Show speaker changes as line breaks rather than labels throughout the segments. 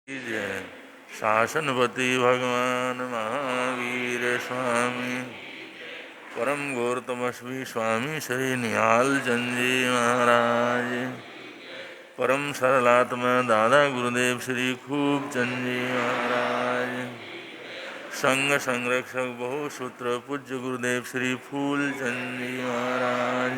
जय शासनपति भगवान महावीर स्वामी परम गौरतमस्वी स्वामी श्री निहाल चंद जी महाराज परम सरलात्मा दादा गुरुदेव श्री खूब चंद जी महाराज संघ संरक्षक बहुसूत्र पूज्य गुरुदेव श्री फूल चंद जी महाराज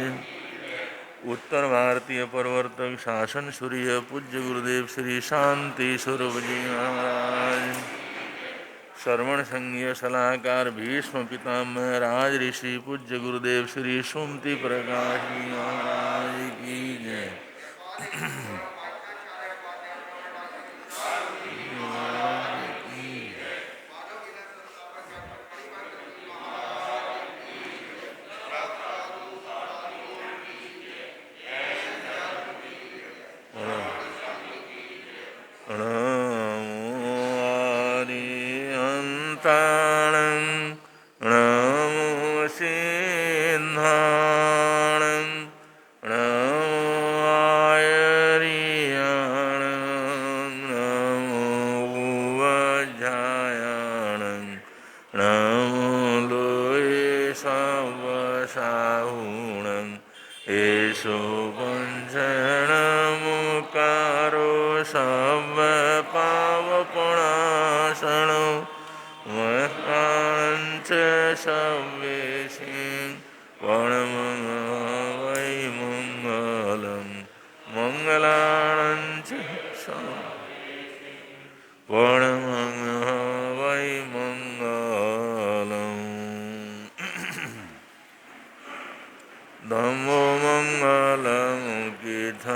उत्तर भारतीय प्रवर्तक शासन सूर्य पूज्य गुरुदेव श्री शांति स्वरूप जी महाराज श्रवण संघीय सलाहकार भीष्म पितामह राज ऋषि पूज्य गुरुदेव श्री सुमति प्रकाश जी महाराज की जय। धम्मो मंगलम कीर्तम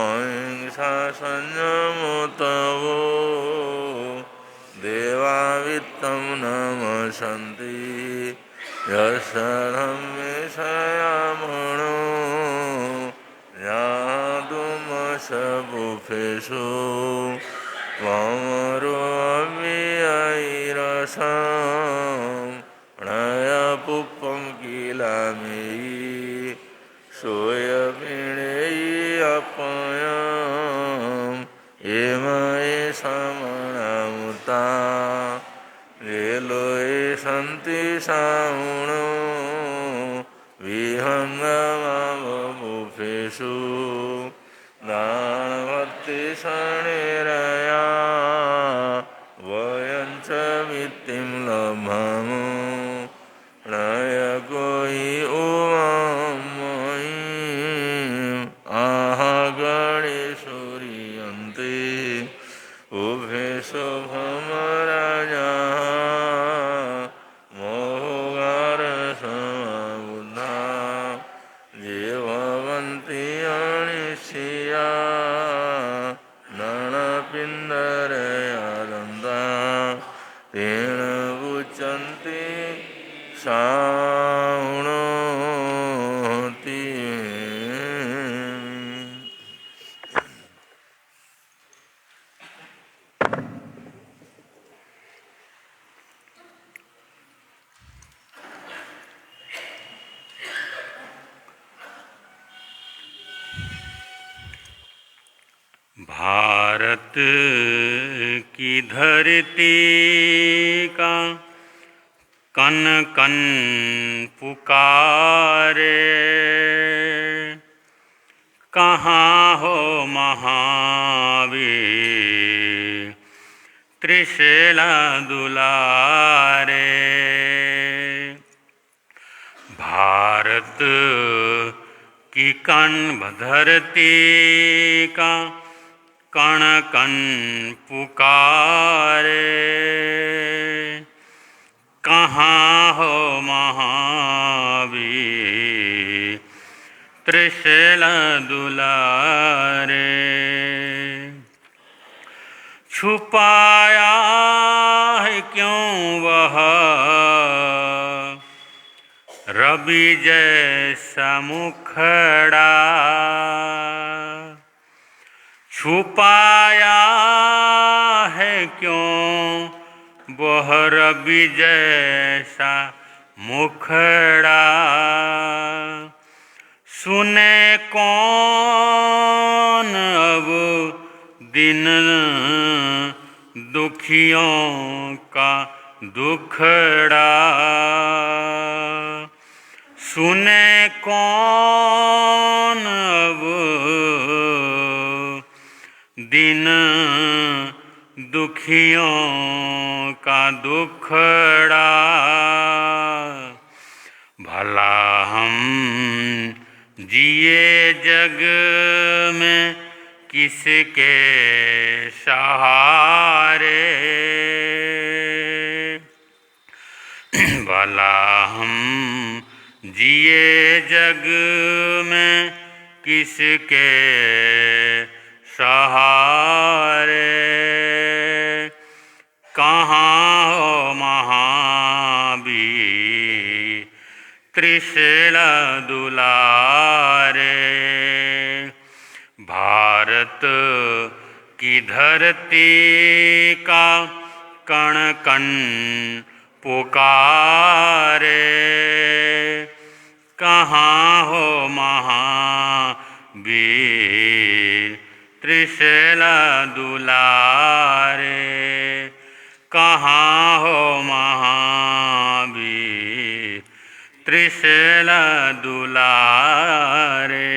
अहिंसा संयमो तवो देवा वित्तं नमसन्ति यस्य धम्मेशयामणो यादुमशबुफेषु त्वमरो अव्ययैरसं प्रणयपुप्पं किलामेयि सोयपिणेयि अपयं एमये समनामुता रेलोये सन्ति साउणो विहङ्गमावमुफेषु दानभक्ति शरणेरया वयं च मित्तिं लभमो नयको हि उमामयीम् आह गणेशोरियन्ते उभेषो भमराजः मोहगारसमबुद्धा ये भवन्ति अनिश्चिया नरपिण्डरयादन्ता तेन उच्यन्ते साउणोति।
भारत की धरती का कन कन पुकारे, कहाँ हो महावीर त्रिशूला दुलारे। भारत की कण धरती का कण कण पुकारे, कहाँ हो महावीर त्रिशूला दुलारे। छुपाया है क्यों वह रवि जैसा मुखड़ा, छुपाया है क्यों वह रवि जैसा मुखड़ा। सुने कौन अब दिन दुखियों का दुखड़ा। सुने कौन अब दिन दुखियों का दुखड़ा। भला हम जिए जग में किसके सहारे। भला हम जिए जग में किसके सहारे। कहाँ हो महावीर त्रिशूल दुलारे। भारत की धरती का कण कण पुकारे। कहाँ हो महावीर त्रिशूल दुलारे। कहाँ हो महावीर त्रिशूल दुलारे।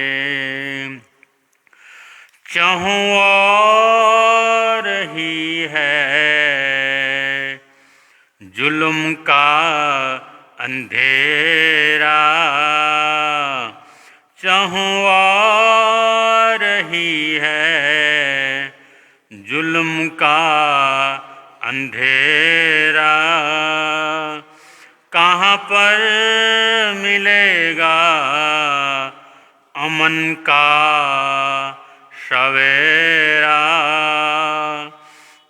चहुँ ओर ही है जुल्म का अंधेरा। चहुँ ओर ही है जुल्म का अंधेरा। कहाँ पर मिलेगा अमन का सवेरा।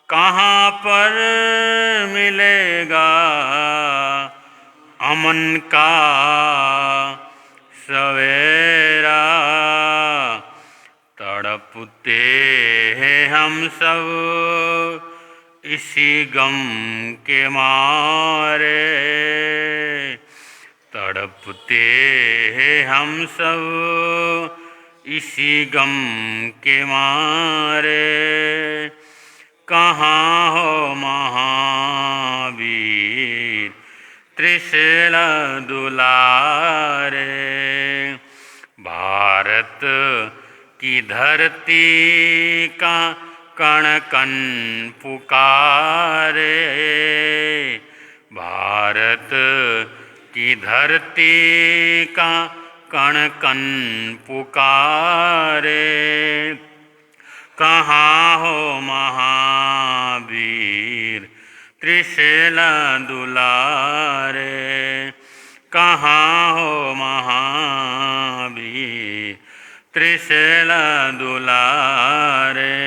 कहाँ पर मिलेगा अमन का सवेरा। तड़पते हैं हम सब इसी गम के मारे। तड़पते हैं हम सब इसी गम के मारे। कहाँ हो महावीर त्रिशूल दुलारे। भारत की धरती का कण कण पुकारे। भारत की धरती का कण कण पुकारे। कहाँ हो महावीर त्रिशूल दुलारे। कहाँ हो महावीर त्रिशूल दुलारे।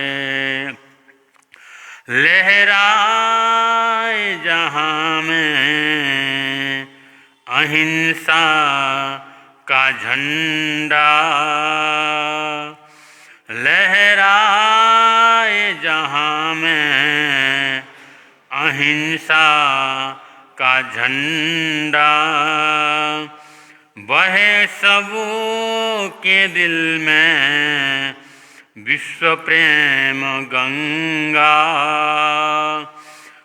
लहराए जहाँ में अहिंसा का झंडा। लहराए जहाँ में अहिंसा का झंडा। बहे सबके दिल में विश्व प्रेम गंगा।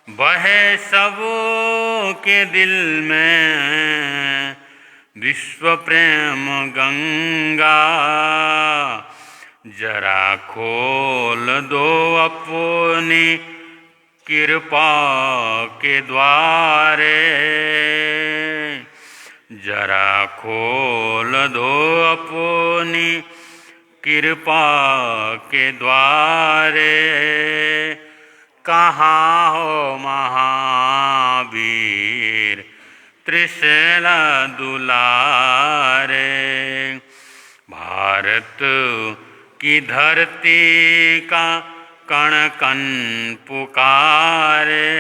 बहे सबके दिल में विश्व प्रेम गंगा। जरा खोल दो अपनी कृपा के द्वारे। जरा खोल दो अपनी कृपा के द्वारे। कहाँ हो महावीर त्रिशूल दुलारे। भारत की धरती का कण कण पुकारे।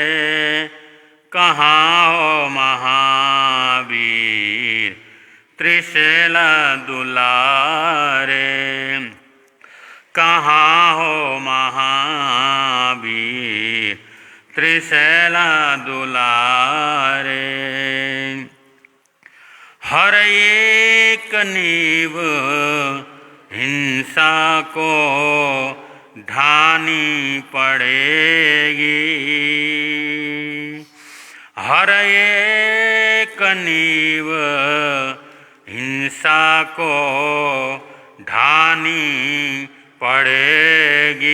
कहाँ हो महावीर त्रिशूल दुलारे। कहाँ हो महावीर त्रिशूल दुलारे। हर एक नींव हिंसा को ढानी पड़ेगी। हर एक नींव हिंसा को ढानी पड़ेगी।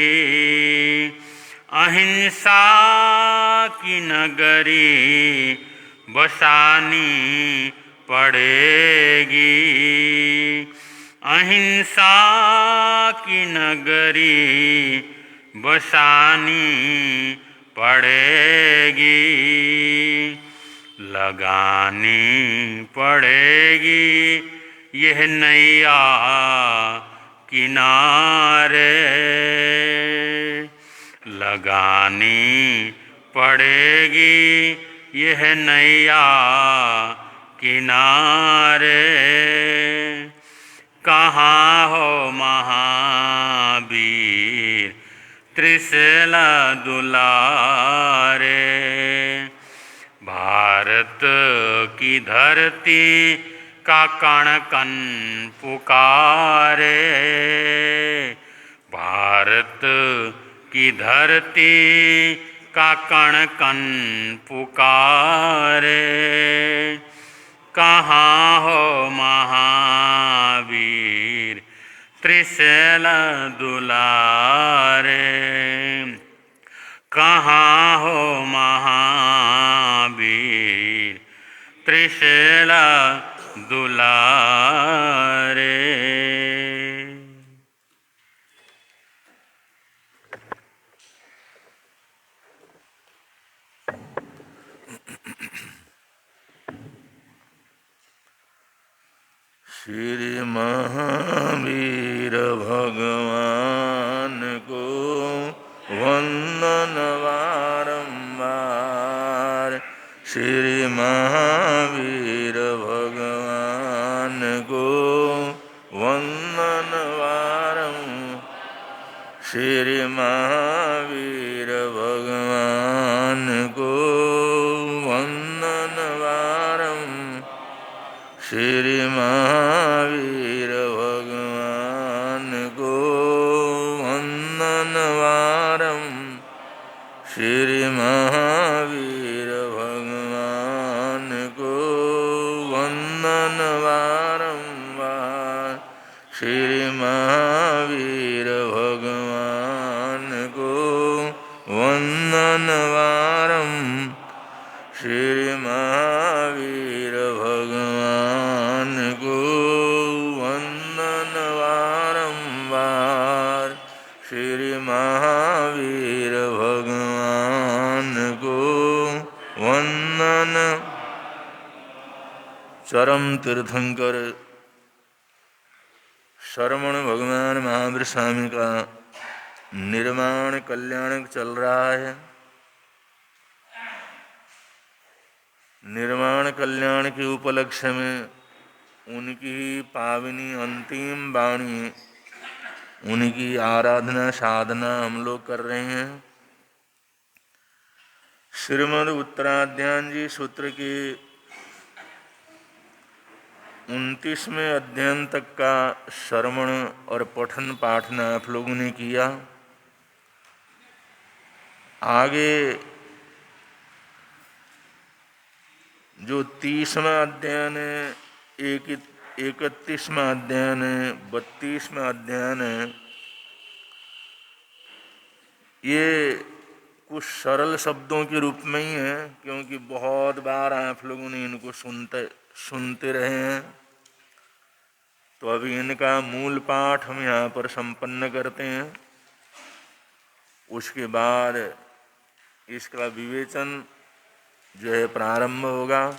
अहिंसा की नगरी बसानी पड़ेगी। अहिंसा की नगरी बसानी पड़ेगी। लगानी पड़ेगी यह नैया किनारे। लगानी पड़ेगी यह नैया किनारे। कहाँ हो महावीर त्रिशूल दुलारे। भारत की धरती का कण कण पुकारे। भारत की धरती का कण कण पुकारे। कहाँ हो महावीर त्रिशूल दुलारे। कहाँ हो महावीर त्रिशूल दुलारे।
श्री महावीर भगवान को वंदन बारंबार। श्री महावीर भगवान को वंदन बारंबार। श्री महावीर भगवान को वंदन बारंबार। श्री महावीर भगवान को वंदन बारंबार। श्री महावीर भगवान को वंदन बारंबार। श्री महावीर भगवान को वंदन बारंबार। श्री महावीर भगवान को वंदन बारंबार। श्री महावीर भगवान को वंदन। चरम तीर्थंकर श्रवण भगवान महावीर स्वामी का निर्माण कल्याण चल रहा है। निर्माण कल्याण के उपलक्ष्य में उनकी पावनी अंतिम वाणी, उनकी आराधना साधना हम लोग कर रहे हैं। श्रीमद् उत्तराध्यान जी सूत्र के 29वें अध्ययन तक का श्रवण और पठन पाठन आप लोगों ने किया। आगे जो 30वां अध्ययन है, 31वां अध्ययन है, 32वां अध्ययन है, ये कुछ सरल शब्दों के रूप में ही है, क्योंकि बहुत बार आप लोगों ने इनको सुनते रहे हैं। तो अभी इनका मूल पाठ हम यहाँ पर संपन्न करते हैं। उसके बाद इसका विवेचन जो है प्रारंभ होगा।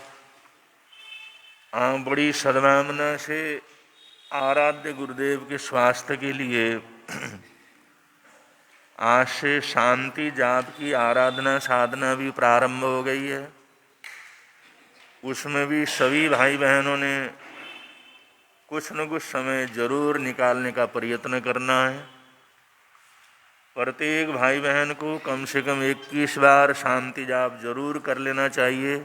बड़ी सद्भावना से आराध्य गुरुदेव के स्वास्थ्य के लिए आज से शांति जाप की आराधना साधना भी प्रारंभ हो गई है। उसमें भी सभी भाई बहनों ने कुछ न कुछ समय जरूर निकालने का प्रयत्न करना है। प्रत्येक भाई बहन को कम से कम 21 बार शांति जाप जरूर कर लेना चाहिए।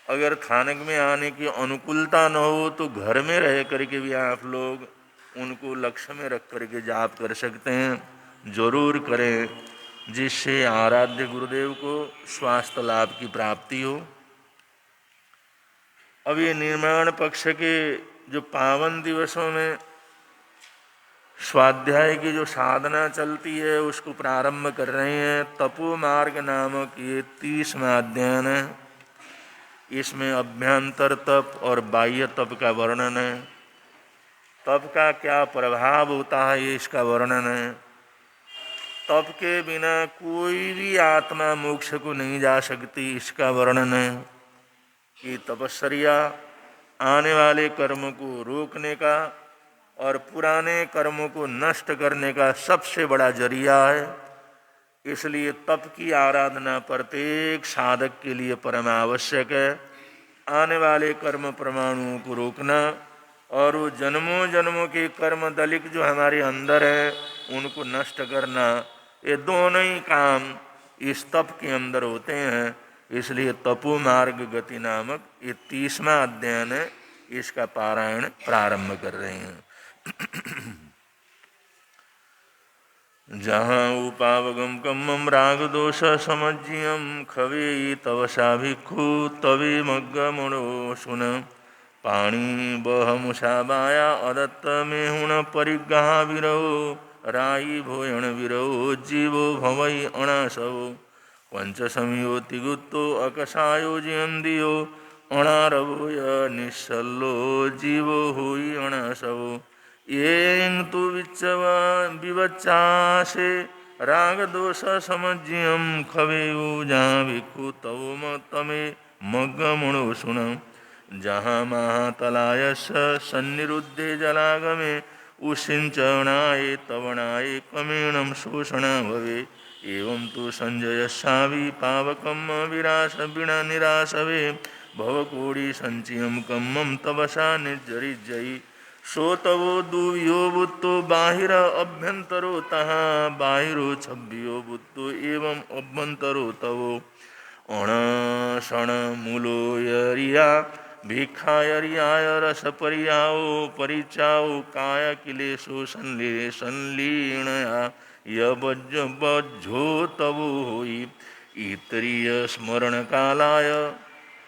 अगर थानक में आने की अनुकूलता न हो तो घर में रह करके भी आप लोग उनको लक्ष्य में रख करके जाप कर सकते हैं। जरूर करें, जिससे आराध्य गुरुदेव को स्वास्थ्य लाभ की प्राप्ति हो। अब ये निर्माण पक्ष के जो पावन दिवसों में स्वाध्याय की जो साधना चलती है उसको प्रारंभ कर रहे हैं। तपो मार्ग नामक ये 30वां अध्ययन है। इसमें अभ्यंतर तप और बाह्य तप का वर्णन है। तप का क्या प्रभाव होता है ये इसका वर्णन है। तप के बिना कोई भी आत्मा मोक्ष को नहीं जा सकती, इसका वर्णन है। कि तपस्या आने वाले कर्म को रोकने का और पुराने कर्मों को नष्ट करने का सबसे बड़ा जरिया है। इसलिए तप की आराधना प्रत्येक साधक के लिए परम आवश्यक है। आने वाले कर्म परमाणुओं को रोकना और वो जन्मों जन्मों के कर्म दलिक जो हमारे अंदर है उनको नष्ट करना, ये दोनों ही काम इस तप के अंदर होते हैं। इसलिए तपो मार्ग गति नामक ये 30वां अध्ययन है, इसका पारायण प्रारंभ कर रहे हैं। जहाँ उपावगम कम्मम राग दोष समज्जियम खवे तवसा भिक्षु तवे मग्गमणो सुन पाणी बह मुषाबाया अदत्त मेहुण परिग्रहा विरहो राई भोयण विरहो जीवो भवई अणासवो पंच संयोति गुत्तो अकसायो जियंदियो अणारवोय निश्चलो जीवो हुई अणासवो यें तु विवच्चासे राग दोष समज्जियम खवेयु जहाँ भिक्षु तवो तमे मग्गमणो सुन जहाँ महातलायस सन्निरुद्धे जलागमे उसिंचनाय तवनाय कमेणम शोषणा भवे एवं तु संजयस्यावि पावकम विरास बिना निरासवे भवकोടി संचियम कम्मम तपसा निर्जरिजयी सो तवो दुव्यो बुत्तो बाहिर अभ्यंतरो तहाँ बाहिरो छब्बियो बुत्तो एवं अभ्यंतरो तवो अणसण मूलो यरिया भिक्षायरियाय रस परियाओ परिचाओ काय किलेशो संलीणया यज्जो तवो होई इतरीय स्मरण कालाय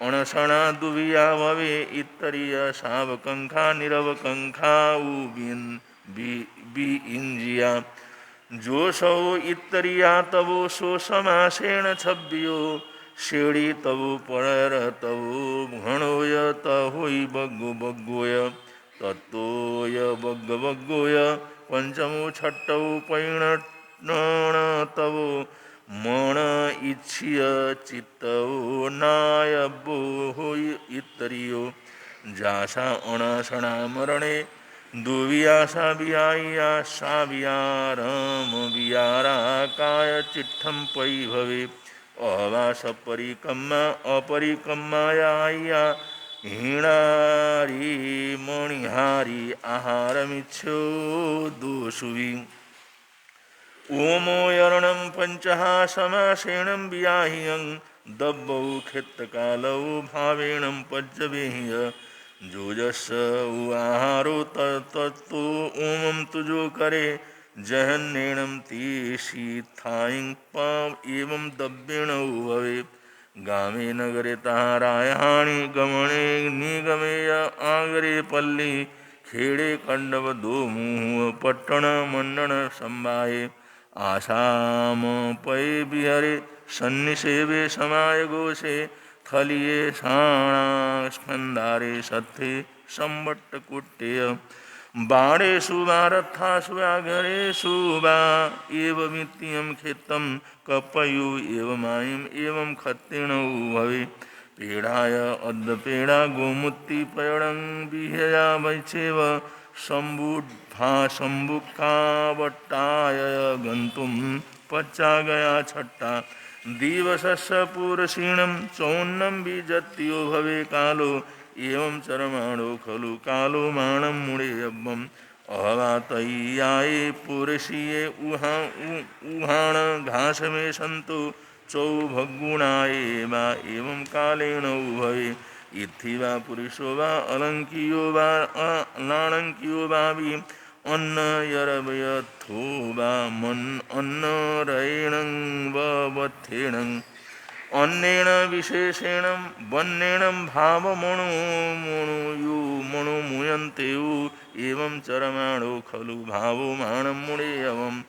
अणसणा दुविया भवे इतरीय सावकंखा निरवकंखा बी इंजिया जो सौ इतरिया तवो सो समासेण छब्बियो शेड़ी तवो पर तवो घणोय तहोई बग्गो बग्गोय तत्तोय बग्ग बग्गोय पंचमो छट्टो पैण तवो मण इच्छिय चित्तो नायबो हो इतरियो जासा अणासणा मरणे दुवियासा बियाया सा बियारम बियारा काय चिट्ठम पै भवे अवास परिकम्मा अपरिकम्माया हीणारी मणिहारी आहारमिच्छो दोषुवि ओमो यरणं पंचहा समासेणं बियाह्यं दब्बौ खित्तकालौ भावेणं पज्जवेह्य जोजस आहारो तत्तो ओमं तुजो करे जहन्नेणं तीशीथाइं पाव एवं दब्बेण भवे गामे नगरे तारायाणि गमने निगमेय आगरे पल्ली खेड़े कंडव दो मुँह पट्टण मंडन संभाये आसाम पै बिहरे सन्निसेवे समाय घोषे थलिये साणा स्कंदारे सत्थे संबट्ट कुट्टेय बाणेषु वारथासु व्याघ्रेषु वा एव मित्यं खेत्तं कपयु एव मायम् एवं खत्तिणौ भवे पेड़ाय अद्दपेड़ा गोमुत्ति पयणं बिहया वैचेव शंभुभा शंभुकावट्टाय गंतुम पच्चा गया छट्टा दिवसस्य पुरसीणं चौन्नं बीजत्यो भवे कालो एवं चरमाणो खलु कालो माणं मुड़े अब्बम अहवातय्याये पुरसीये उहाण घास में संतो चौ भगुणाये वा एवं कालेन भवे इत्थि वा पुरुषो वा अलंकियो वा अनालंकियो वा भी अन्न यरवयथो वा मन अन्नरेणं ववथेणं अन्येण विशेषेण वन्येण भावमणो मणुयु मणोमुयन्तेयु एवं चरमाणो खलु भावो माणं मुणेयवम्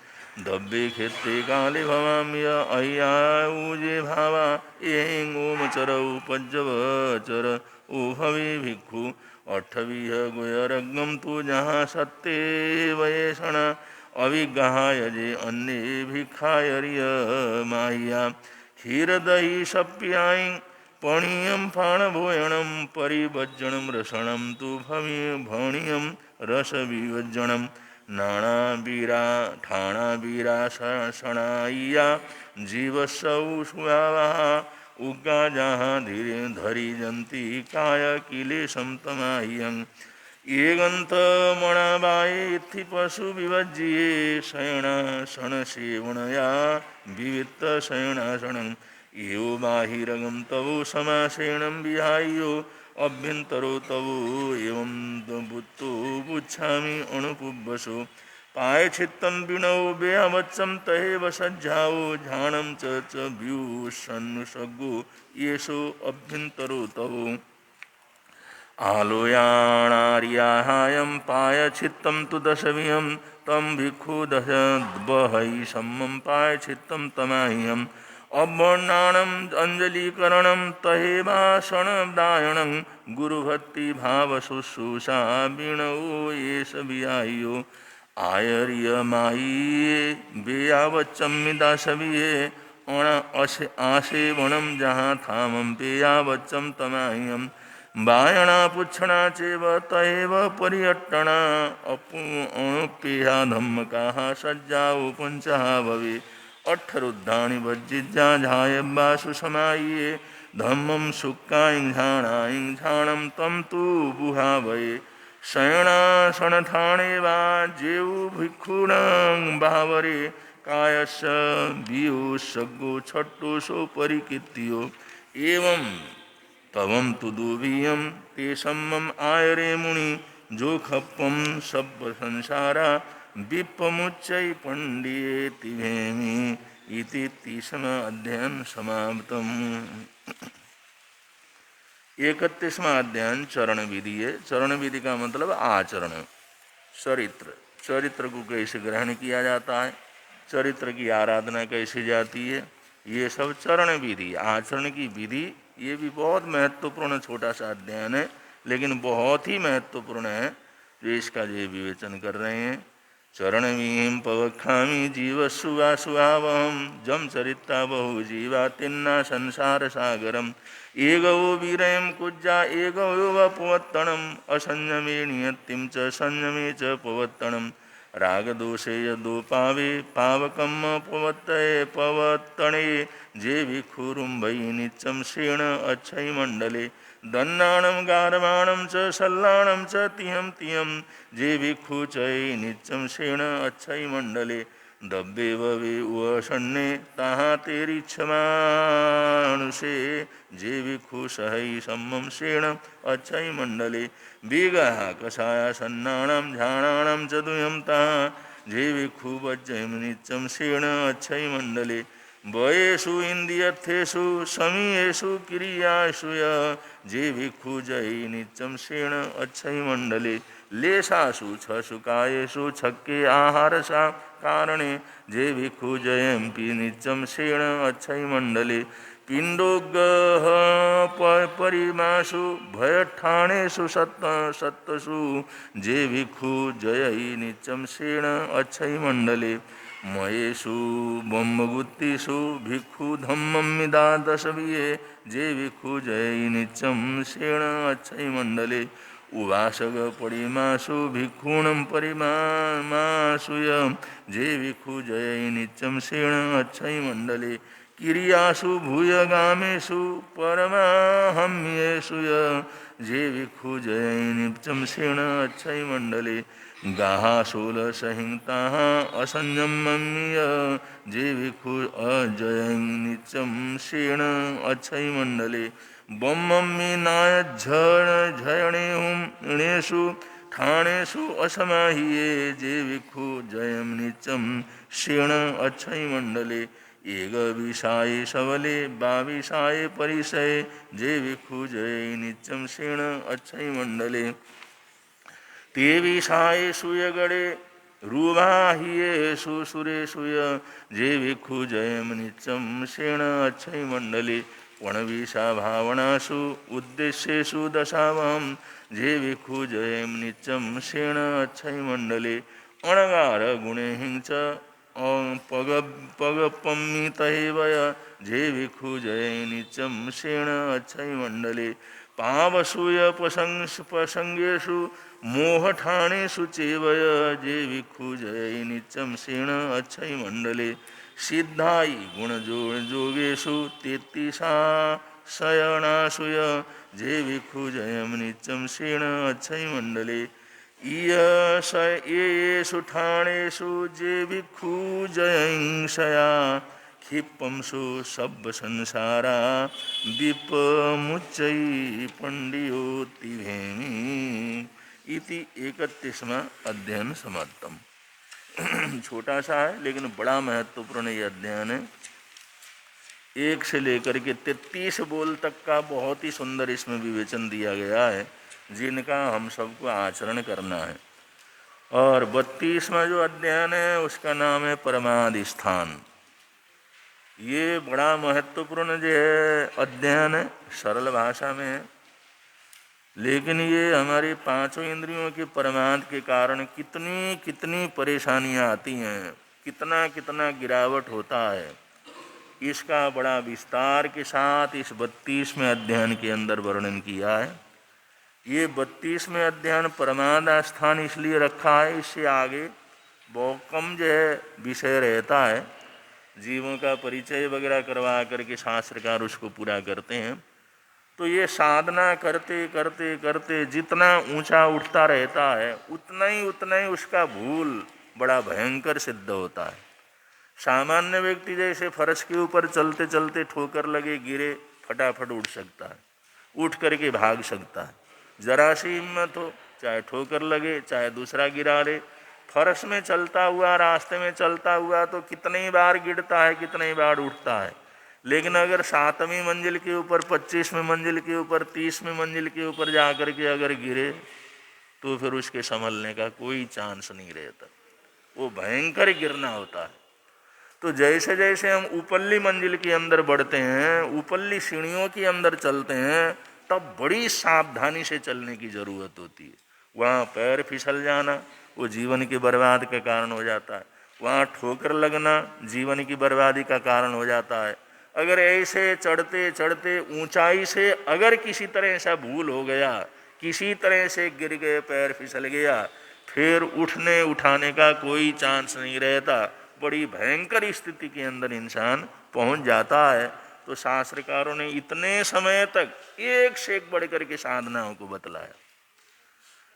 दब्बे क्षेत्रे काले भवाम्य अय्याऊजे भावा एं ओम चरौ पज्जवचर ओ भवे भिक्षु अठवीह गुयरग्नं तु जहाँ सत्ते वयेषण अविगहायजे अन्ये भिक्षायर्य माह्या क्षीरदही सप्यायि पणीयं फाणभोयणं परिभज्जनं रसणं तु भणीयं रसविभज्जनं नाणाबीरा ठाणाबीरा सणाय्या जीवसौ सुयावः उग्गा जहाँ धीरे धरी जंती काय किलेशं तमाह्यं येगंत मणाबाये इत्थि पशु विभज्ये शयनासन सेवनया विवित्त शयनासनं एव बाहिरगं तवो समासेनं विहायो अभ्यंतरो तवो एवं बुत्तो बुच्छामि अणुपुब्बसो पायचित्तं विणौ बेहवत्सं तहेव सज्जाओ झाणं च व्यूषन्नुषग्गो येषो अभ्यंतरो तवो आलोयाणार्याहायं पायचित्तं तु दशविहं तं भिक्षु दश बहै सम्मं पायचित्तं तमाह्यम् अवर्णानम् अंजलीकरणं तहेवासनदायणं गुरुभक्तिभावशुश्रूषा विणौ येष विहायो आयर्यमाय्ये बेयावच्चमिदासविये आसेवणं जहाँ थामं पेयावच्चं तमाह्यम् बायणा पुच्छणा चेव तएव परियट्टणा अणुपेहा धम्मकाः सज्जाओ पंचः भवे अठरुद्धानि वज्जिज्जा झायब्बासु समाये धम्मं सुक्कायं झाणं तं तु बुहावये शयनासनठाणे वा जेऊ भिक्षूणां भावरे कायस्य वियुषग्गो छट्टोषो परिकीर्तियो एवं तवं तु दुवीयं ते सम्मम आयरे मुनि जो खप्पम सब संसारा विप्पमुच्चै पंडियेति भेमि इति 30वां अध्ययन समाप्तम्। 31वां अध्ययन चरण विधि है। चरण विधि का मतलब आचरण, चरित्र। चरित्र को कैसे ग्रहण किया जाता है, चरित्र की आराधना कैसे जाती है, ये सब चरण विधि। आचरण की विधि ये भी बहुत महत्वपूर्ण छोटा सा अध्ययन है, लेकिन बहुत ही महत्वपूर्ण है, जो इसका जो विवेचन कर रहे हैं। चरण वीम पवक्षामी जीवस्सुवासुहावहम जम चरिता बहु जीवा तिन्ना संसार सागरम एगो वीरयम कुज्जा एगो पवत्तणम असंयमे नियतिम च संयमे च पवत्तणम रागदोषे यदो पावे पावकम पवत्तये पवत्तणे जे भिक्षुरुम्भै नित्यं श्रेण अच्छै मंडले दन्नाणं गारवाणं च सल्लाणं च तिहं तिहं जे भिक्षु चै नित्यं श्रेण अच्छै मंडले दब्बे ववे उषण्णे ताहा तेरी क्षमानुषे जे भिक्षु सहै सम्मं श्रेण अच्छै मंडले बीगः कषाया सन्नाणं झाणाणं च दुयं ताहा जे भिक्षु वज्जैं नित्यं श्रेण अच्छै मंडले वयेषु इन्द्रियर्थेषु समीयेषु क्रियासु जे भिक्षु जय नित्यं श्रेण अच्छै मंडले लेशासु छसु कायेषु छक्के आहारसा कारणे जे भिक्षु जयंपि नित्यं श्रेण अच्छै मंडले पिंडोगह परिमासु भयठाणेषु सत्तसु जे भिक्षु जय नित्यं श्रेण अच्छै मंडले मयेषु ब्रह्मगुत्तिषु भिक्षु धम्ममिदा दशविये जे भिक्षु जय नित्यं श्रेण अच्छै मंडले उवासग परिमासु भिक्षूणं परिमासु जे भिक्षु जय नित्यं श्रेण अच्छै मंडले क्रियासु भूयगामेषु परमाहम्येषु जे भिक्षु जय नित्यं श्रेण अच्छै मंडले गाहाशूलसंहिताः असंयम्य जे भिक्षु अजय नित्यं श्रेण अच्छै मंडले ब्रह्ममिनायझणेषु ठाणेषु असमाहिये जे भिक्षु जयम नित्यम क्षीण अक्षय मंडले एक विषाये सबले बाविषाये परिसये जे भिक्षु जय नित्यम क्षीण अक्षय मंडले ते विषाये सुयगणे रूवाहियेषु सुरेषु जे भिक्षु जयम नित्यम क्षीण अक्षय मंडले वणविषा भावनासु उद्देश्येषु दशावाम जे भिक्षु जयम नित्यम क्षीण अक्षय मंडले अणगार गुणे हिंच पगपम्मितैवय जे भिक्षु जय नित्यम क्षीण अक्षय मंडले पावसूय प्रसंगेषु मोहठाणेषु चेवय जे भिक्षु जय नित्यम क्षीण अक्षय मंडले सिद्धाई गुण जोगेषु तेत्तिसा शयनासुय जे भिक्षु जयम नित्यम क्षीण अक्षय मंडले येषु ठाणेषु जे भिक्षु जयंशया क्षिपंसु सब संसारा विपमुच्चै पंडियोतिभेमी इति 31वां अध्ययन समाप्तम। छोटा सा है लेकिन बड़ा महत्वपूर्ण ये अध्ययन है। 1 से लेकर के 33 बोल तक का बहुत ही सुंदर इसमें विवेचन दिया गया है, जिनका हम सबको आचरण करना है। और 32वां जो अध्ययन है उसका नाम है परमादि स्थान। ये बड़ा महत्वपूर्ण जो है अध्ययन है, सरल भाषा में है, लेकिन ये हमारी 5 इंद्रियों के परमाद के कारण कितनी कितनी परेशानियां आती हैं, कितना कितना गिरावट होता है, इसका बड़ा विस्तार के साथ इस 32वें अध्ययन के अंदर वर्णन किया है। ये 32वें अध्ययन परमाद स्थान इसलिए रखा है, इससे आगे बहुत कम जो है विषय रहता है। जीवों का परिचय वगैरह करवा करके शास्त्रकार उसको पूरा करते हैं। तो ये साधना करते करते करते जितना ऊंचा उठता रहता है उतना ही उसका भूल बड़ा भयंकर सिद्ध होता है। सामान्य व्यक्ति जैसे फर्श के ऊपर चलते चलते ठोकर लगे गिरे फटाफट उठ सकता है, उठ करके भाग सकता है। जरा सी हिम्मत हो, चाहे ठोकर लगे चाहे दूसरा गिरा ले, फर्श में चलता हुआ रास्ते में चलता हुआ तो कितनी बार गिरता है, कितनी बार उठता है। लेकिन अगर 7वीं मंजिल के ऊपर, 25वीं मंजिल के ऊपर, 30वीं मंजिल के ऊपर जा कर के अगर गिरे तो फिर उसके संभलने का कोई चांस नहीं रहता, वो भयंकर गिरना होता है। तो जैसे जैसे हम ऊपरली मंजिल के अंदर बढ़ते हैं, ऊपरली सीढ़ियों के अंदर चलते हैं, तब बड़ी सावधानी से चलने की ज़रूरत होती है। वहाँ पैर फिसल जाना वो जीवन की बर्बाद का कारण हो जाता है, वहाँ ठोकर लगना जीवन की बर्बादी का कारण हो जाता है। अगर ऐसे चढ़ते चढ़ते ऊंचाई से अगर किसी तरह ऐसा भूल हो गया, किसी तरह से गिर गए, पैर फिसल गया, फिर उठने उठाने का कोई चांस नहीं रहता। बड़ी भयंकर स्थिति के अंदर इंसान पहुंच जाता है। तो शास्त्रकारों ने इतने समय तक एक से एक बढ़ करके साधनाओं को बतलाया।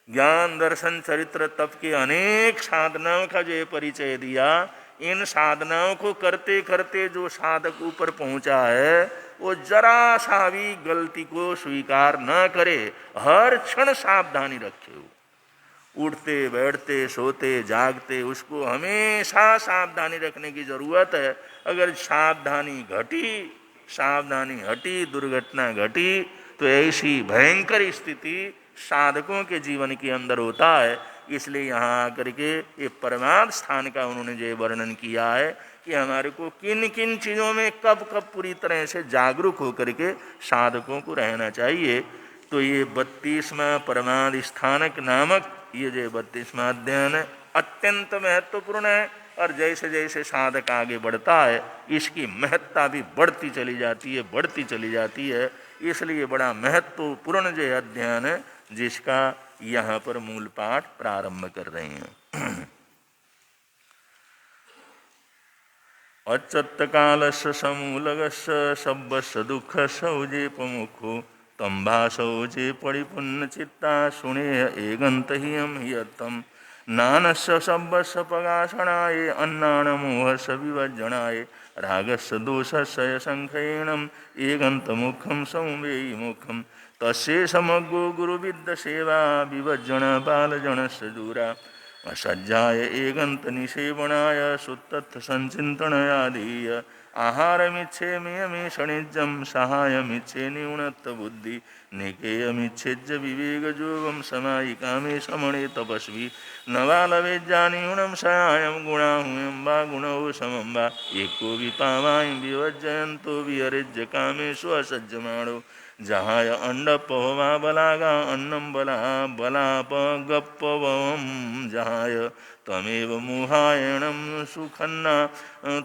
ज्ञान दर्शन चरित्र तप के अनेक साधनाओं का जो परिचय दिया। इन साधनाओं को करते करते जो साधक ऊपर पहुंचा है वो जरा सा भी गलती को स्वीकार न करे, हर क्षण सावधानी रखे। उठते बैठते सोते जागते उसको हमेशा सावधानी रखने की जरूरत है। अगर सावधानी हटी, दुर्घटना घटी तो ऐसी भयंकर स्थिति साधकों के जीवन के अंदर होता है। इसलिए यहाँ आकर के ये परमार्थ स्थान का उन्होंने जो वर्णन किया है कि हमारे को किन किन चीज़ों में कब कब पूरी तरह से जागरूक होकर के साधकों को रहना चाहिए। तो ये 32वां परमार्थ स्थानक नामक ये जो 32वां अध्ययन है अत्यंत महत्वपूर्ण है। और जैसे जैसे साधक आगे बढ़ता है इसकी महत्ता भी बढ़ती चली जाती है। इसलिए बड़ा महत्वपूर्ण जो अध्ययन है जिसका यहाँ पर मूल पाठ प्रारंभ कर रहे हैं। अच्युत कालस्य समूलगस्य सब्बस्य दुःखस्य उजेपमुखो तंभासौ जे परिपुन्न चित्ता सुनेह एगंत ही हम यत्तम नानस्य सब्बस्य पगासणाय अन्नान मोहस्य विभजनाय रागस्य दोषस्य संख्येणम् एगन्तमुखं संवेयिमुखं तस्य समग्रो गुरुविद्यसेवा विभजन बालजनस्य दूरा असज्जाय एगन्तनिसेवनाय सुतत्थसञ्चिन्तनयाधीय आहारमिच्छेमि यमीशनिज्यं साहाय्यमिच्छे न्यूनत्वबुद्धि निकेयमिच्छेद्य विवेकयोगं समायिकामे समणे तपस्वी न वा लवेज्जान्यूनं सहायं गुणाहुयं वा गुणौ समं वा एको विपावां विवर्जयन्तो विहरेज्य कामेषु असज्जमाणो जहाय अंडपवा बलागा अन्नम बला बलापगप्पवम जहाय तमेव मोहायणं सुखन्ना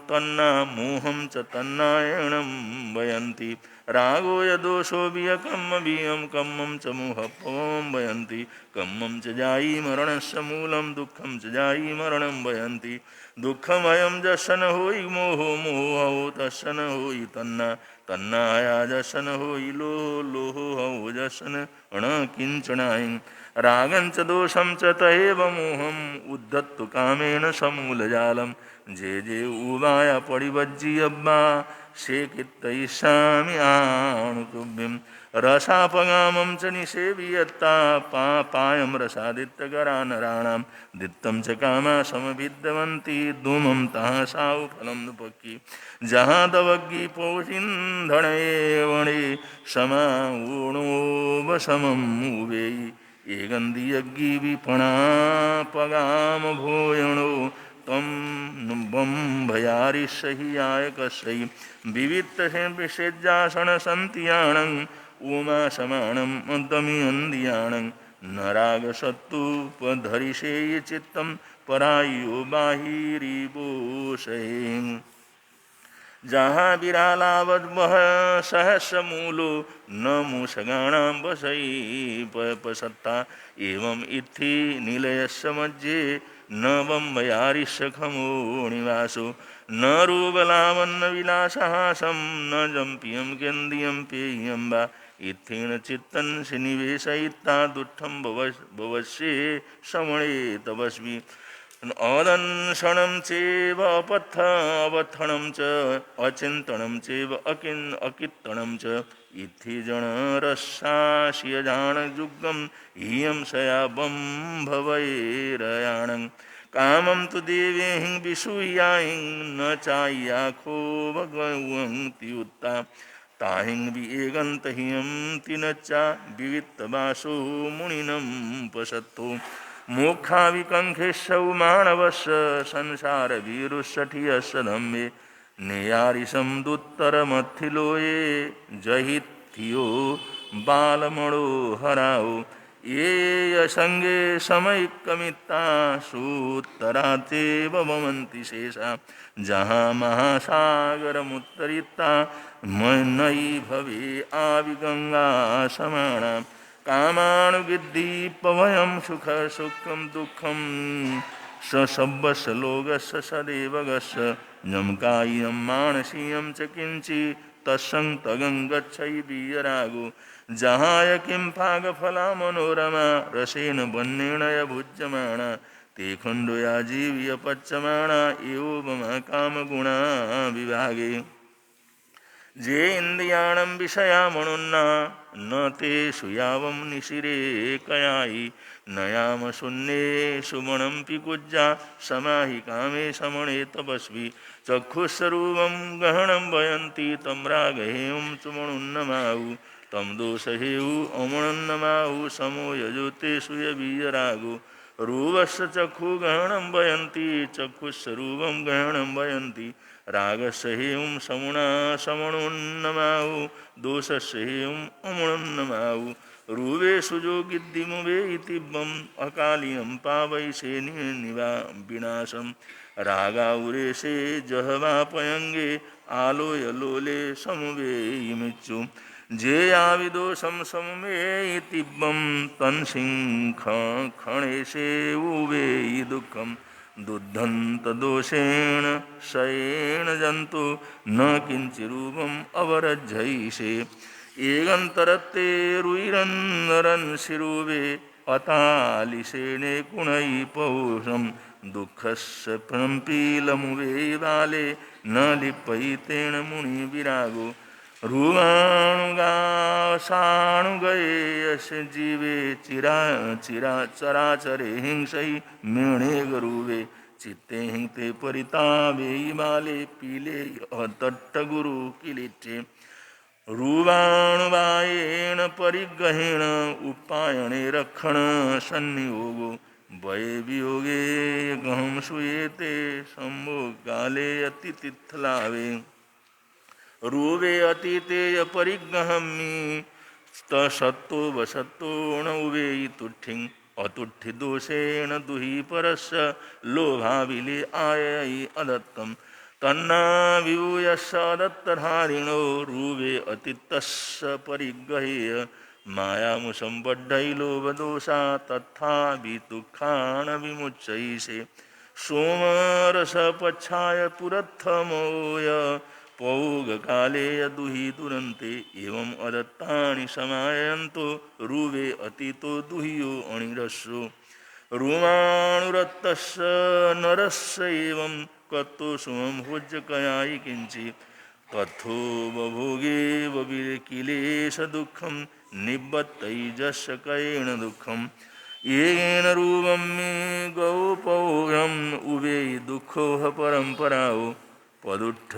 तन्ना मोहं च तन्नायणं वयन्ति रागो यदोषो वियकम्म वियं कम्मं च मोहपवं वयन्ति कम्मं च जायी मरणस्य मूलं दुःखं च जायी मरणं वयन्ति दुःखमयं जशन होई मोहो मोहो तस्य न होई तन्ना तन्नाया जशन होई लोहो लोहो हौ जशन अण किंचनायं रागंच दोषं च तएव मोहम् उद्धत्तु कामेन समूलजालं जे जे उवाया परिवज्जियब्बा शेकित्तयिष्यामि आणुतुभ्यं रसापगामं च निषेव्यत्ता पायं रसादित्यकरा नराणां दित्तं च कामा समविद्यवन्ति धूमं तः साउ फलं नुपक्की जहाँ दवग्गी पोषिन्धणे वणे समाऊणो वसमं उवेयि एगन्दियग्गी विपणा पगाम भोयणो तम नुबम भयारिषह्याय कसै विवित्तसे विषेज्यासन सन्तियाणं उमा समाणं दमियन्दियाणं नरागसत्तुपधरिषे चित्तं परायो बाहिरिवोषे जहाँ विरालावद्वह सहस्रमूलो न मूषगाणां वसै पसत्ता एवं इत्थि निलयस्य मध्ये न वम्बयारिषखमो निवासो न रूबलावन्न विलासहासं न जम्पियं केन्द्रियं पेयं वा इत्थेन चित्तं निवेशयित्वा दुःखं भवस्ये समणे तपस्वी अदंशनं चैव अपत्थ अवत्थनं च अचिन्तनं चैव अकित्तनं च इत्थि जनरसास्यजानयुग्गं इयं सयावं भवैरयाणं कामं तु देवेहि विसूयाहि न चाय्याखो भगवन्ति उत्ता ताहिं विएगन्तहियं तिनच्चा विवित्तवासो मुनिनं पशत्तो मोक्षा विकंखेशौ मानवस्य संसार वीरुषठियस्य धम्मे नेयारिशं दुत्तरमथिलोये जहित्यो बालमणो हराओ ये यसंगे समैकमित्ता सूत्तरातेव भवन्ति शेषा जहाँ महासागरमुत्तरिता नयि भवे आविगंगा समाना कामानुविद्धि सुख सुखं दुःखं सब्बस्य लोकस्य सदेवगस्य जमकायं मानसीयं च किंचि तस्सं तगं गच्छै वीयरागो जहाय किं फागफला मनोरमा रसेन वन्येन भुज्यमाना ते खण्डया जीव्य पच्यमाना एवं कामगुणा विभागे जे इंद्रियाणं विषयामणुन्ना न ते सुयावं निशिरे कयायि नयाम शून्ये सुमणं पिकुज्जा समाहि कामे समणे तपस्वी चक्षुस्वरूपं गहनं वयन्ति तं रागहेयं चुमणुन्नमाहु तं दोषहेयु अमणुन्नमाहु समो यजोते सुयवीयरागो रूपस्य चक्षुगहनं वयन्ति चक्षुस्वरूपं गहनं वयन्ति रागस्य हेयं समुना समणुन्नमाहु दोषस्य हेयं अमणुन्नमाहु रूपे सुजोगिद्दिमुवे इतिव्यम् अकालियं पावैषे निवा विनाशं रागाउरेशे जहवापयंगे आलोय लोले समुवेयिमिच्छु जे आविदोषं समुवेयितिव्यं तन्सिंह खणेशे उवेयि दुःखम् दुद्धंत दोषेण शयेन जंतु न किंचिरूपम अवरज्जैषे एगंतरत्ते रुइरन्नरन् शिरूवे अतालिसेने कुणै पौषं दुःखस्य प्रम्पीलमुवे बाले न लिपयितेन मुनि विरागो रुवाणुगासाणुगये यस्य जीवे चराचरे हिंसै मेणे गरुवे चित्ते हिंते परितावे बाले पीले अतट्टगुरु किलिटे रुवाणुवायेन परिग्रहेण उपायने रक्षण संनियोगो भये वियोगे गहम सुयेते संभोगाले अतिथिलावे रूवे अतीतेय परिग्रहमी तत्तो वसत्तो न उवेयि तुठ्ठिं अतुठ्ठि दोषेण दुहि परस्य लोभाविले आययि अदत्तं तन्ना विभूयस्य अदत्तधारिणो रूवे अतीतस्य परिग्रहेय मायामुसंबद्धै लोभदोषा तथा विदुःखान् विमुच्यैषे सोमरसपक्षाय पुरत्थमोय पौगकाले दुहि दुरन्ते एवं अदत्तानि समायन्तो रूवे अतीतो दुह्यो अणिरस्सो रुमाणुरत्तस्य नरस्य एवं कत्तो सुमं भोज्यकयायि किञ्चित् तथो बभोगे बविकिलेश दुःखं निबद्धैजस्य कयेन दुःखं येन रूपं मे गौपौरम् उवेयि दुःखोह परम्पराओ पदुत्थ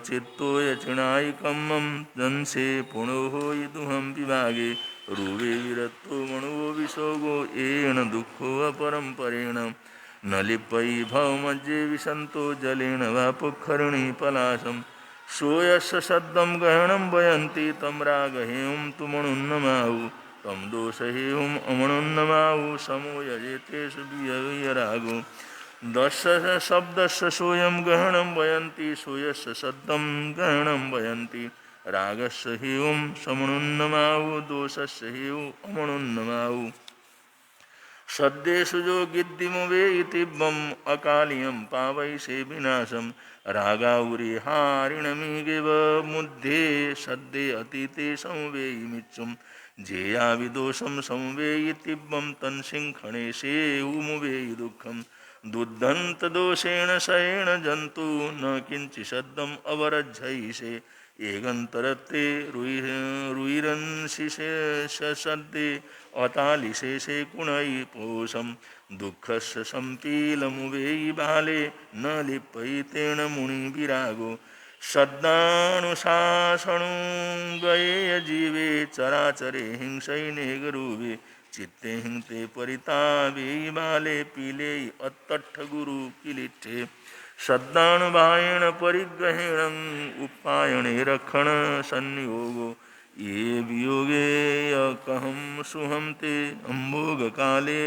चित्तोय चिणायिकं मम दंसे पुनोः यदुहं विभागे रूवे विरत्तो मनो विशोगो येन दुःखो अपरम्परेण न लिप्यै भवमज्जे विसन्तो जलेन वा पुखरिणी पलाशं सोयस्य सद्दं गहनं वयन्ति तं रागहेयं तु मणुन्नमाहु तं दोषहेयम् अमणुन्नमाहु समो यजेतेषु वियरागो दस्य शब्दस्य सोऽयं गहनं वयन्ति सोयस्य सद्दं गहनं वयन्ति रागस्य हेयं समणुन्नमाहु दोषस्य हेयम् अमणुन्नमाहु सद्देषु जो गिद्धिमुवे इतिव्यम् अकालियं पावैषे विनाशं रागाउरे हारिणमीगेव मुद्धे सद्दे अतीते संवेयि मिच्चुं जेया विदोषं संवेयि तिव्यं तन्सिंखणे सेउमुवेयि दुःखं दुद्धन्तदोषेण शयेण जन्तु न किञ्चिशब्दम् अवरज्झैषे एगन्तरत्ते रुइरंशिषे सद्दे अतालिशेषे कुणै पोषं दुःखस्य सम्पीलमुवेयि बाले न लिप्यैतेन मुनिविरागो सद्दानुशासनु गयेय जीवे चराचरे हिंसैनेगरुवे चित्ते हिंते परितावे बाले पीले अत्तट्ठगुरु किलिट्ठे सद्दानुभायेन परिग्रहेण उपायने रक्षण संनियोगो ये वियोगे कहं सुहं ते अम्भोगकाले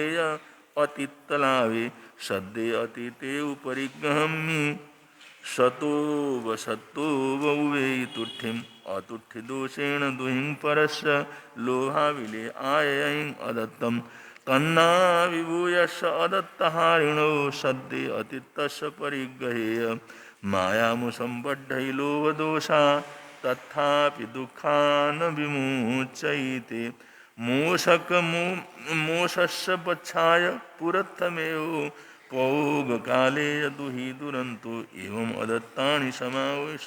अतित्तलावे सद्दे अतीते उपरिग्रहमि सतो वसत्तो वौवेयि तुठ्ठिम् अतुठ्ठिदोषेण दुहिं परस्य लोभाविले आययिं अदत्तं तन्ना विभूयस्य अदत्तहारिणो सद्दे अतीतस्य परिग्रहेय मायामुसंबद्धै लोभदोषा तथापि दुःखान् विमुच्यैते मोषस्य पक्षाय पुरत्थमेव पौगकाले दुहि दुरन्तो एवं अदत्तानि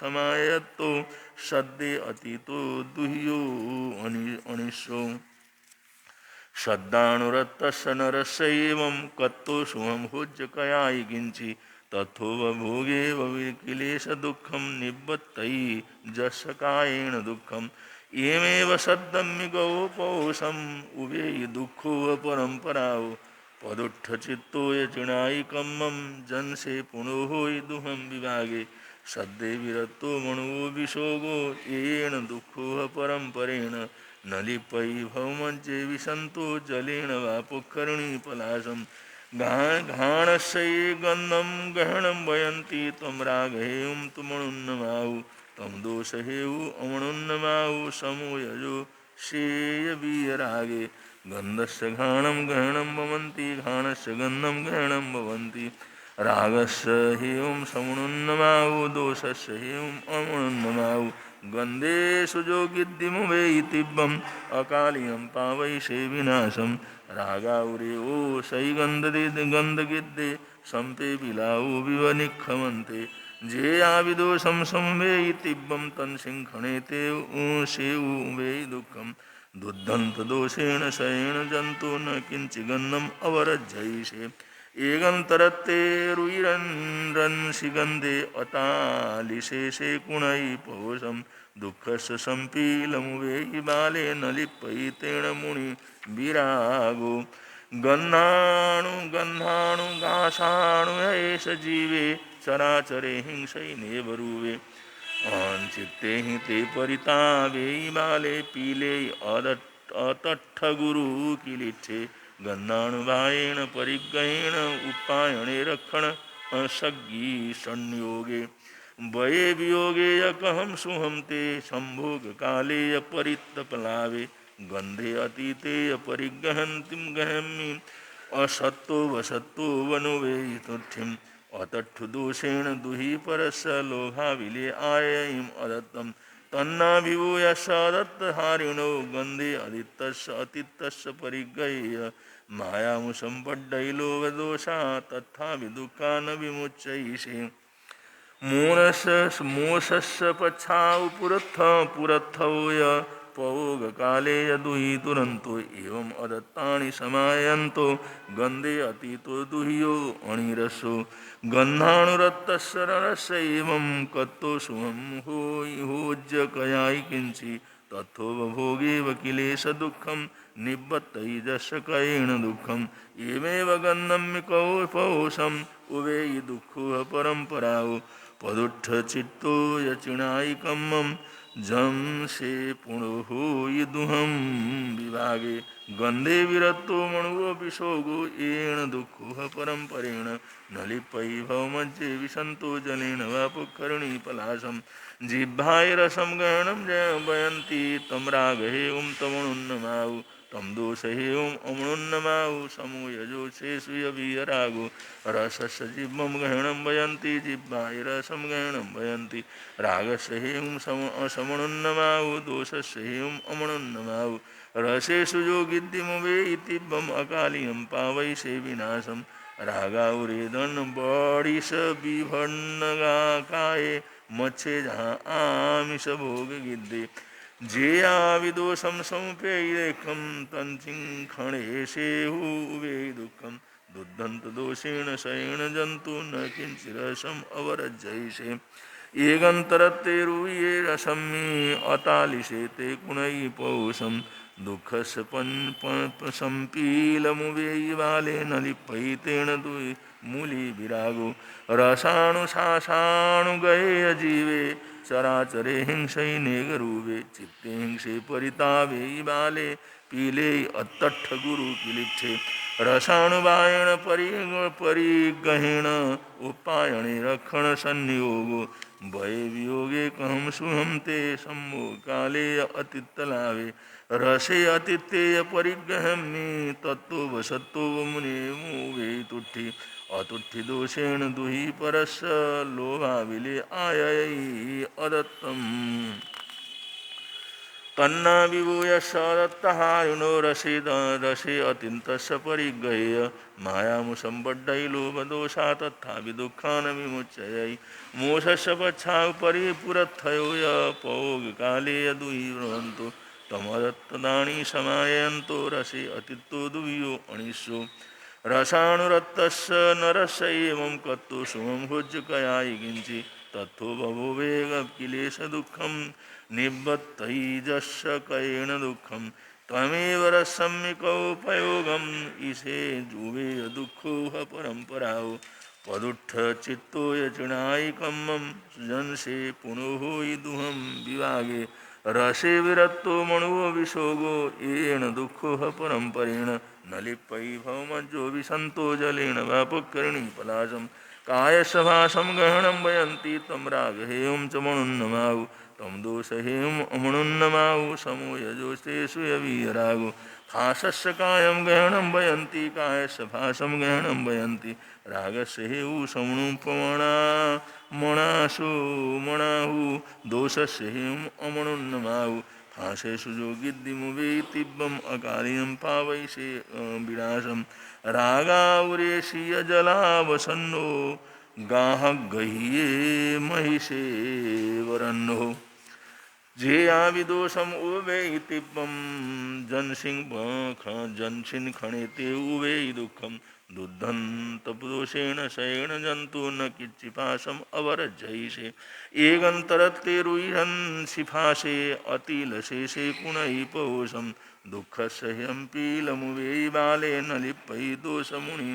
समायत्तो सद्दे अतीतो दुह्यो अनिशो सद्दानुरत्तस्य नरस्य एवं कत्तो सुहं भोज्यकयायि किञ्चि तथो भोगे विकिलेश दुःखं निबद्धै जस्य कायेन दुःखं एमेव सद्दम्मिगौपौषम् उवेयि दुःखो परम्पराओ पदुत्थचित्तोय चिणायिकं मम जनसे पुनोः दुहं विभागे सद्दे विरत्तो मनो विशोगो येन दुःखो परम्परेण न लिप्यै भवमज्जे विसन्तो जलेन वा पुखरिणी पलाशं घाणस्य ये गन्धं गहनं वयन्ति तं रागहेयं तु मणुन्नमाहु तं दोषहेयु अमणुन्नमाहु समो यजो शेयवीयरागे गन्धस्य घाणं गहनं भवन्ति घाणस्य गन्धं गहनं भवन्ति रागस्य हेयं समणुन्नमाहु दोषस्य हेयम् अमणुन्नमाहु गन्धेषु जो गिद्धिमुवेयि तिव्यम् अकालियं पावैषे विनाशं रागाउरे ओ सै गन्धगिद्धे संपे बिलाऊ विवनिखमन्ते जेयाविदोषं संवेयि तिब्बं तन्सिंखणे ते सेवेयि दुःखं दुद्धन्तदोषेण शयेन जन्तु न किञ्चिगन्नम् अवरज्जयिषे एगन्तरत्ते रुइरन्सी गन्धे अतालिशेषे कुणै पौषं दुःखस्य सम्पीलमुवेयि बाले न लिप्पयि तेण मुनि विरागो गन्धाणु गासाणु एष जीवे चराचरे हिंसैनेव रुवे चित्ते हि ते परितावे बाले पीले अतट्ठ गुरु किलिच्छे गन्धाणुभायेण परिग्रहेण उपायणे रक्षण सज्ञी संयोगे वये वियोगे यकहं सुहं ते संभोग काले परितपलावे गंधे अतीते परिगहन्तिं गहम्मि असत्तो वसत्तो वनुवेयि तुठ्ठिम् अतट्ठु दोषेण दुहि परस्य लोभाविले आययिम् अदत्तं तन्ना विभूयस्य अदत्तहारिणो गन्धे अदित्तस्य अतीतस्य परिगह्य मायामुसम्पड्डै लोभदोषा तथा विदुःखा न विमुच्यैषे मोषस्य पच्छाउ पुरत्थो य पौगकाले यदुहि तुरन्तो एवं अदत्तानि समायन्तो गन्धे अतीतो दुह्यो अणिरसो गन्धाणुरत्तस्य रसस्य एवं कत्तो सुहं होज्यकयायि किञ्चि तथोपभोगे वकिलेश दुःखं निबद्धैजस्य कयेण दुःखम् एवमेव गन्धम्मिकौ पौषम् उवेयि दुःखो परम्पराओ पदुत्थ चित्तो यचिणायिकम्मं जं से पुणो यदुहं विभागे गंधे विरत्तो मणुवो विशोगो येन दुःखो परम्परेण न लिप्पयि भवमज्जे विसन्तो जलेन वा पुक्कर्णी पलाशं जिह्वाय रसं गहनं जयन्ति तं रागहे तमनुन्नमावु तम दोषहे अमनुन्नमावु समो यजोषेषु यवीयरागो रसस्य जिह्वं गहनं वयन्ति जिह्वाय रसं गहनं वयन्ति रागस्य हेम समनुन्नमावु दोषस्य हेम अमनुन्नमावु रसेषु योगिद्धिमुवेयि तिब्बम् अकालियं पावैषे विनाशं रागाउरेदन बड़िश विभन्नगाकाये मच्छे जहाँ आमिष भोग गिद्धे जेया विदोषं समुपेयेखं तंचिंखणे सेहुवे दुःखं दुद्धंत दोषेण शयेन जंतु न किंचिरसम अवरज्जयिषे एगंतरत्ते रुये रसम्मि अतालिशे ते कुणै पौषं दुःखस्य संपीलमुवेयि बाले न लिप्पयि तेन दुहि मूली विरागो रसाणु शासाणु गये अजीवे चराचरे हिंसैनेगरूवे चित्ते हिंसे परितावे बाले पीले अतट्ठ गुरु किलिच्छे रसाणुबायेण परिगहेण उपायणे रक्षण संयोगो भये वियोगे कहं सुहं ते सम्मो काले अतित्तलावे रसे अतित्तेय परिगहम्मि तत्तो वसत्तो मुने मोगे तुट्ठी अतुट्ठी दोषेण दुहि परस्य लोभाविले आययि अदत्तम् तन्ना विभूयस्य दत्तहारिणो रसे अतिन्तस्य परिगह्य मायामुसम्पड्डै लोभदोषा तथापि दुःखान् विमुच्ययै मोषस्य पच्छाउ परिपुरत्थयो य पौगकाले यदुहि ब्रुवन्तो तमदत्तदानि समायन्तो रसे अतित्तो दुह्यो अणिषो रसाणुरत्तस्य नरस्य एवं कत्तो सुमं भुज्यकयायि किञ्चि तत्थो बभुवेग किलेश दुःखं निबद्धैजस्य कयेण दुःखं त्वमेव रसम्यकोपयोगम् ईशे जुवे दुःखोह परम्पराओ पदुत्थ चित्तो यचिणायिकम्मं जनसे पुनः दुहं विभागे रसे विरत्तो मणुवो विशोगो येन दुःखोह परम्परेण न लिप्पयि भवमज्जो विसन्तो जलेन वा पुक्कर्णी पलाशं कायसभासं गहनं वयन्ति तं रागहेयं च मणुन्नमावु तं दोषहेयं अमणुन्नमावु समो यजोस्तेषु यवीयरागो हासस्य कायं गहनं वयन्ति कायस्य भासं गहनं वयन्ति रागस्य हेयु समनुपमणा मणासो मणाहु दोषस्य हेम अमणोन्नमाहु फांसेषु योगिद्दिमुवे तिब्बम अकालियं पावैषे विनाशम रागावरेशीय जलावसन्नो गाह गह्ये महिषे वरन्नो जेया विदोषम उवे तिब्बम जनसिंह खणेते उवे दुःखम दुद्धन तपदोषेण शयेण जंतु न किच्चिपाशम अवरजयिषे एगंतरत्ते रुइहन सिफासे अतिलशेषे पुनः दुःखस्य ह्यं पीलमुवे बाले न लिप्पै दोषमुनि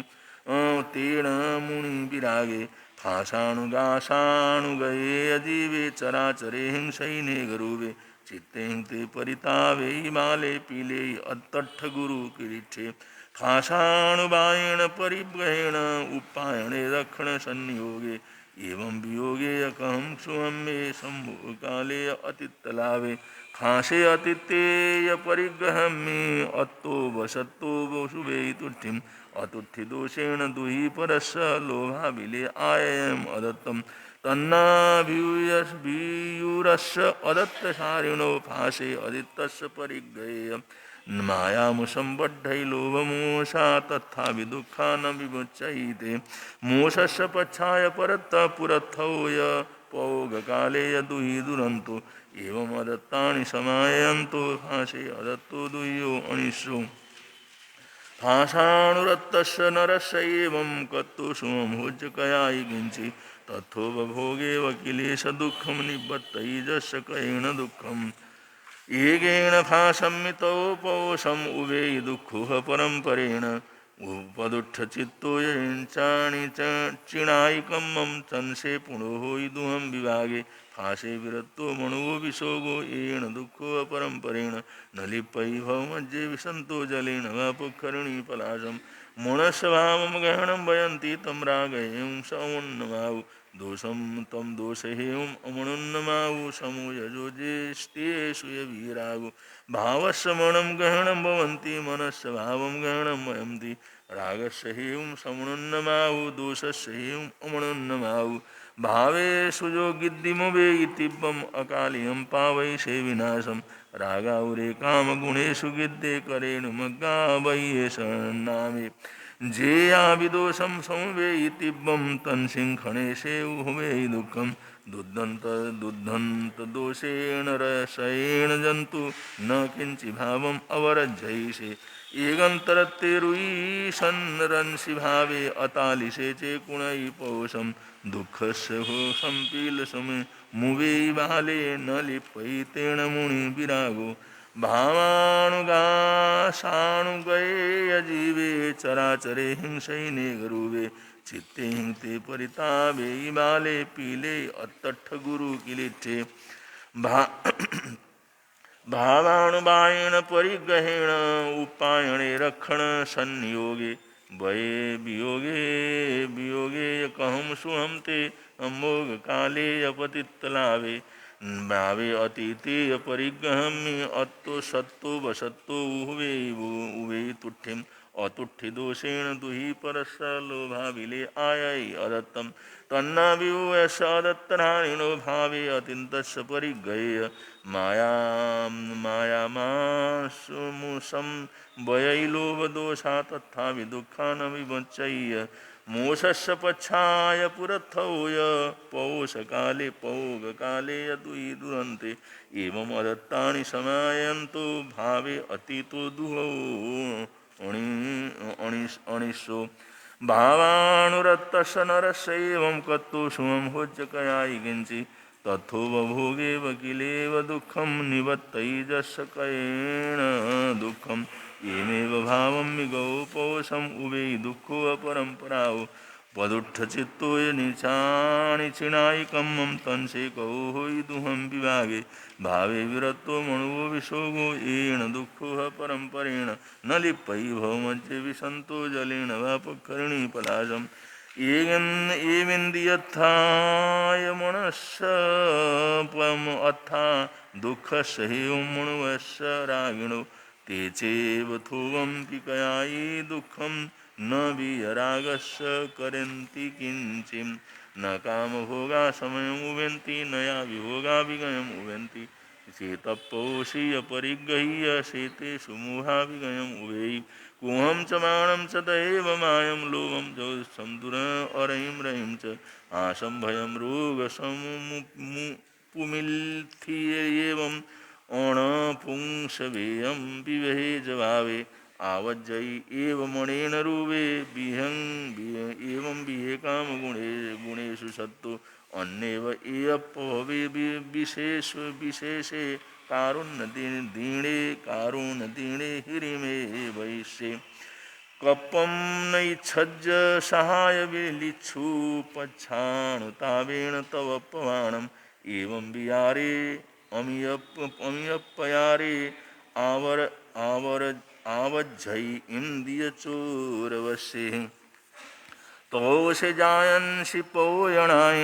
तेन मुनि विरागे फासाणुगासाणुगये अजीवे चराचरे हिंसैने गरुवे चित्ते हिंते परितावे हिमाले पीले अत्तठ गुरु किरीटे फासाणुबायेण परिग्रहेण उपायणे रक्षण संयोगे एवं वियोगे अकहं सुहं मे शंभु काले अतित्तलावे फांसे अतित्तेय परिग्रहं मे अत्तो वसत्तो शुभे तुष्टिम अतुष्टि दोषेण दुहि परस्य लोभाविले आययम् अदत्तम तन्नाभियूरस्य अदत्तसारिणो फासे अदित्तस्य परिग्रहेय मायामुसंबद्धै लोभमोषा तथा विदुःखा न विमुच्यते मोषस्य पच्छाय परत्तः पुरत्थो य पौगकाले यदुहि दुरन्तो एवम् अदत्तानि समायन्तो फासे अदत्तो दुह्यो अनिशो फासाणुरत्तस्य नरस्य एवं कत्तु सुमभोज्यकयायि किञ्चि तथोपभोगे वकिलेश दुःखं निबद्धैजस्य कयेण दुःखम् एकेन फासंमितोपवशम् उवे दुःखुः परम्परेण उपदुःखचित्तो यञ्चाणि च चिणायिकं मम चंसे पुनः इदुहं विभागे फासे विरक्तो मणो विशोगो येन दुःखो परम्परेण न लिप्पै भवमज्जे विसन्तो जलेन वा पुखरिणी पलाशं मनस्वभावं गहनं वयन्ति तं रागहें समुन्नमाहु दोषं तं दोषहें अमनुन्नमाहु समो यजो ज्येष्ठेषु यविरागो भावस्य मनं गहनं भवन्ति मनस्य भावं गहनं वयन्ति रागस्य हें समनुन्नमाहु दोषस्य हें अमनुन्नमाहु भावेषु योगिद्दिमुवे तिब्बम अकालियं पावैषे विनाशम रागाउरे कामगुणेषु गिद्दे करेणु मग्गा वैये शरणामे जेया विदोषं संवे तिब्बम तन्सिंखणेशे उहवे दुःखम दुद्धंत दोषेण रसयेण जंतु न किंचि भावम अवरजयिषे एगंतरत्ते रुईषन्नरंसि भावे अतालिशे चे कुणै पौषम दुःखस्य हो संपीलसमे मुवे बाले न लिप्पै तेण मुनि विरागो भावानुगासानुगये अजीवे चराचरे हिंसैने गरुवे चित्ते हिंते परितावे बाले पीले अत्तठ गुरु किलिठे भावाणुबायेण परिग्रहेण उपायणे रक्षण संयोगे भये वियोगे वियोगे कहम सुहम ते अमोघ काले अपतितलावे भावे अतीते परिग्रहमी अत्तो सत्तो वसत्तो उवे उवे तुठ्ठिम अतुठ्ठि दोषेण दुहि परस्य लोभाविले आयै अदत्तम तन्नाभियूयस्य अदत्तराणिनो भावे अतिन्तस्य परिग्रहेय मायामासुमुसं वयैलोभदोषा तथा विदुःखा न विमुच्यैः मोषस्य पच्छाय पुरत्थो य पौषकाले पौगकाले यदुहि दुरन्ते एवम् अदत्तानि समायन्तो भावे अतीतो दुहो अणिशो भावानुरक्तस्य नरस्य एवं कत्तो सुमं भोज्यकयायि किञ्चि तथोपभोगे वकिलेव दुःखं निबद्धैजस्य कयेण दुःखम् एमेव भावं विगौपौषम् उवे दुःखो अपरम्पराओ पदुत्थचित्तो नीचानि चिणायिकं मम तंसे कौ दुहं विभागे भावे विरक्तो मणो विशोगो येन दुःखो परम्परेण न लिप्पै भवमज्जे विसन्तो जलेन वा पुखरिणी पलाशम् एवेन्द्रियत्थाय मनस्सपम अथा दुःखस्य हेयं मणवस्य रागिणो ते चैव थोवं पिकयायि दुःखं न विरागस्य करन्ति किंचिम् न कामभोगा समयम् उभयन्ति न या विभोगा विगयम् उभयन्ति चेतप्पोषीय परिगह्य शेतेषु मोहा विगयम् उभेयि कुहं च मानं च दैव मायं लोभं जोत्सं दुरहरिं रहिं च आशं भयं रोगसमुपुमिल्थियेवम् अणपुंसवेयं विवहे जभावे आवज्जयि एव मणेन रूपे विहं एवं विहे कामगुणे गुणेषु सत्तु अन्येव एयपवे विशेषे कारुण्यदीणे हिरिमे वैश्ये कपं नैच्छज्ज सहाय विलिच्छू पच्छाणुतावेण तव पवाणम् एवं विहारे अमियप्पयारे आवज्झै इन्द्रियचोरवश्ये तवोषे जायन्सि पौयणाय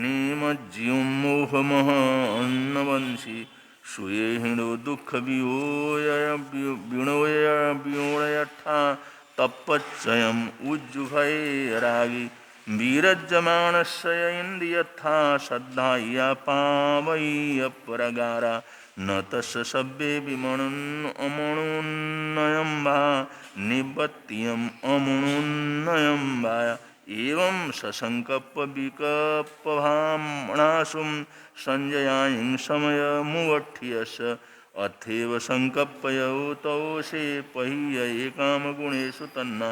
निमज्जिं मोहमहन्नवंसि सुयेहिनो दुःखवियोयठा तपच्चयम् उज्जुभैरागि विरज्यमाणस्य इन्द्रियथा श्रद्धाया पावय्यपरगारा न तस्य सभ्ये विमणन् अमणोन्नयं वा निबत्यम् अमणोन्नयं वा एवं ससङ्कप्प विकप्पभामणासुं संजयायं समयमुवठ्यस्य अथैव संकप्पयौ तौषे पहिय एकामगुणेषु तन्ना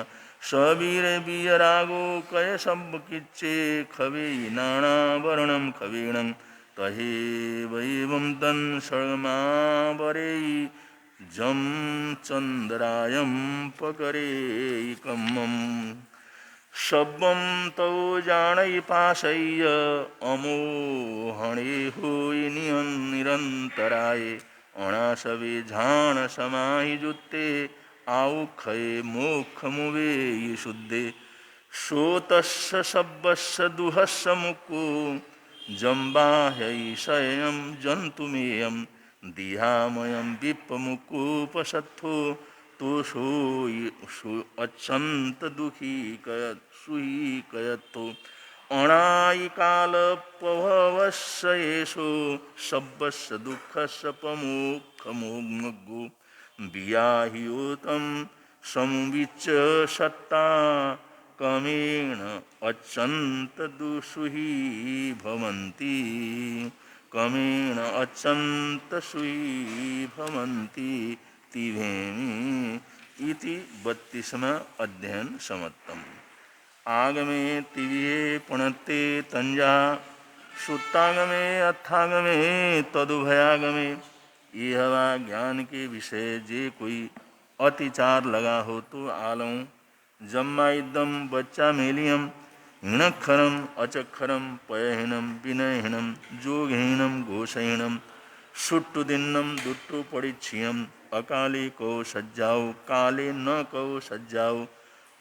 सवीरवीयरागो कयसब्किच्चे खवे नानावरणं खवेणं तहेवैवं तन् सर्वमावरेयि जं चन्द्रायं पकरेयिकम् शब्दं तौ जानै पाशय्य अमोहणे हुई निरन्तराये अणासवे झाण समाहिजुत्ते आउखये मोक्षमुवेयि शुद्धे श्रोतस्य शब्दस्य दुहस्य मुक्को जम्बाह्यैषयं जन्तुमेयं दिहामयं विप्पमुक्कोपसत्थो तोषो अच्यन्त दुखी सुहीकयत्तो अणायिकालप्रभवस्य येषो शब्दस्य दुःखस्य प्रमुखमोग्मग्गो वियाह्योतं संविच्य सत्ता कमेण अच्यन्त दुषुही भवन्ति कमेण अच्यन्त सुही भवन्ति तिभेमि इति 32वां अध्ययन समाप्तम्। आगमे तिव्ये पुणत्ते तंजा सुत्तागमे अर्थागमे तदुभयागमे। यह वा ज्ञान के विषय जे कोई अतिचार लगा हो तो आलम जम्मा इदम बच्चा मेलियम हिणक्षरम अचक्षरम पयहीनम विनयहीनम जोगहीनम घोषहीनम सुट्टुदिन्नम दुट्टु परीक्षियम अकाले को सज्जाओ काले न को सज्जाओ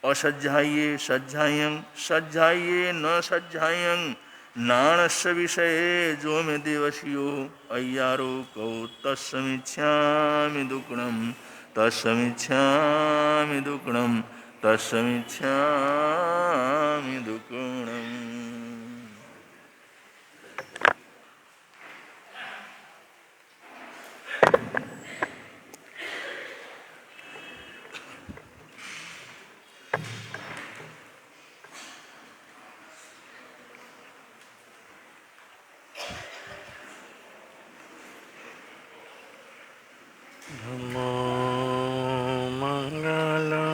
असज्जाये सज्जायं सज्जाये न सज्जायं नाणस्य विषये जो में देवशियो अय्यारो को तस्समिच्छामि दुक्कडं तस्समिच्छामि दुक्कडं तस्समिच्छामि दुक्कडम्।
धम्मो मंगलमुखिठा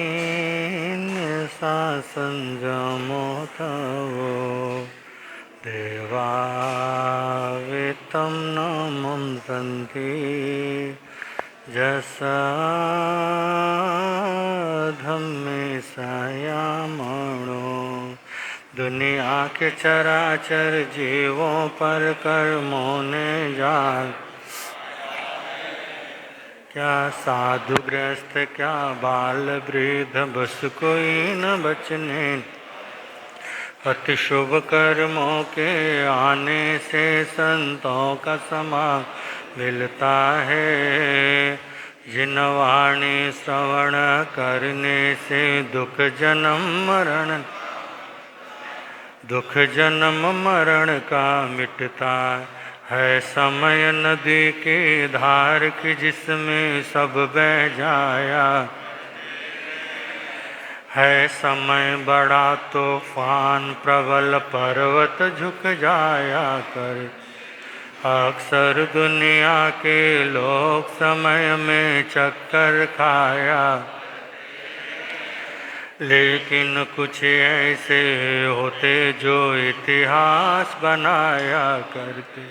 आहिन्य शासन जमो तवो देवावितं नमं सन्ति जसा धम्मे सायामणो। दुनिया के चराचर जीवों पर कर्मों ने जाल, क्या साधु ग्रस्त क्या बाल वृद्ध बस कोई न बचने। अति शुभ कर्मों के आने से संतों का समा मिलता है। जिन वाणी श्रवण करने से दुख जन्म मरण का मिटता है। समय नदी की धार की जिसमें सब बह जाया है। समय बड़ा तूफान प्रबल पर्वत झुक जाया कर। अक्सर दुनिया के लोग समय में चक्कर खाया, लेकिन कुछ ऐसे होते जो इतिहास बनाया करते,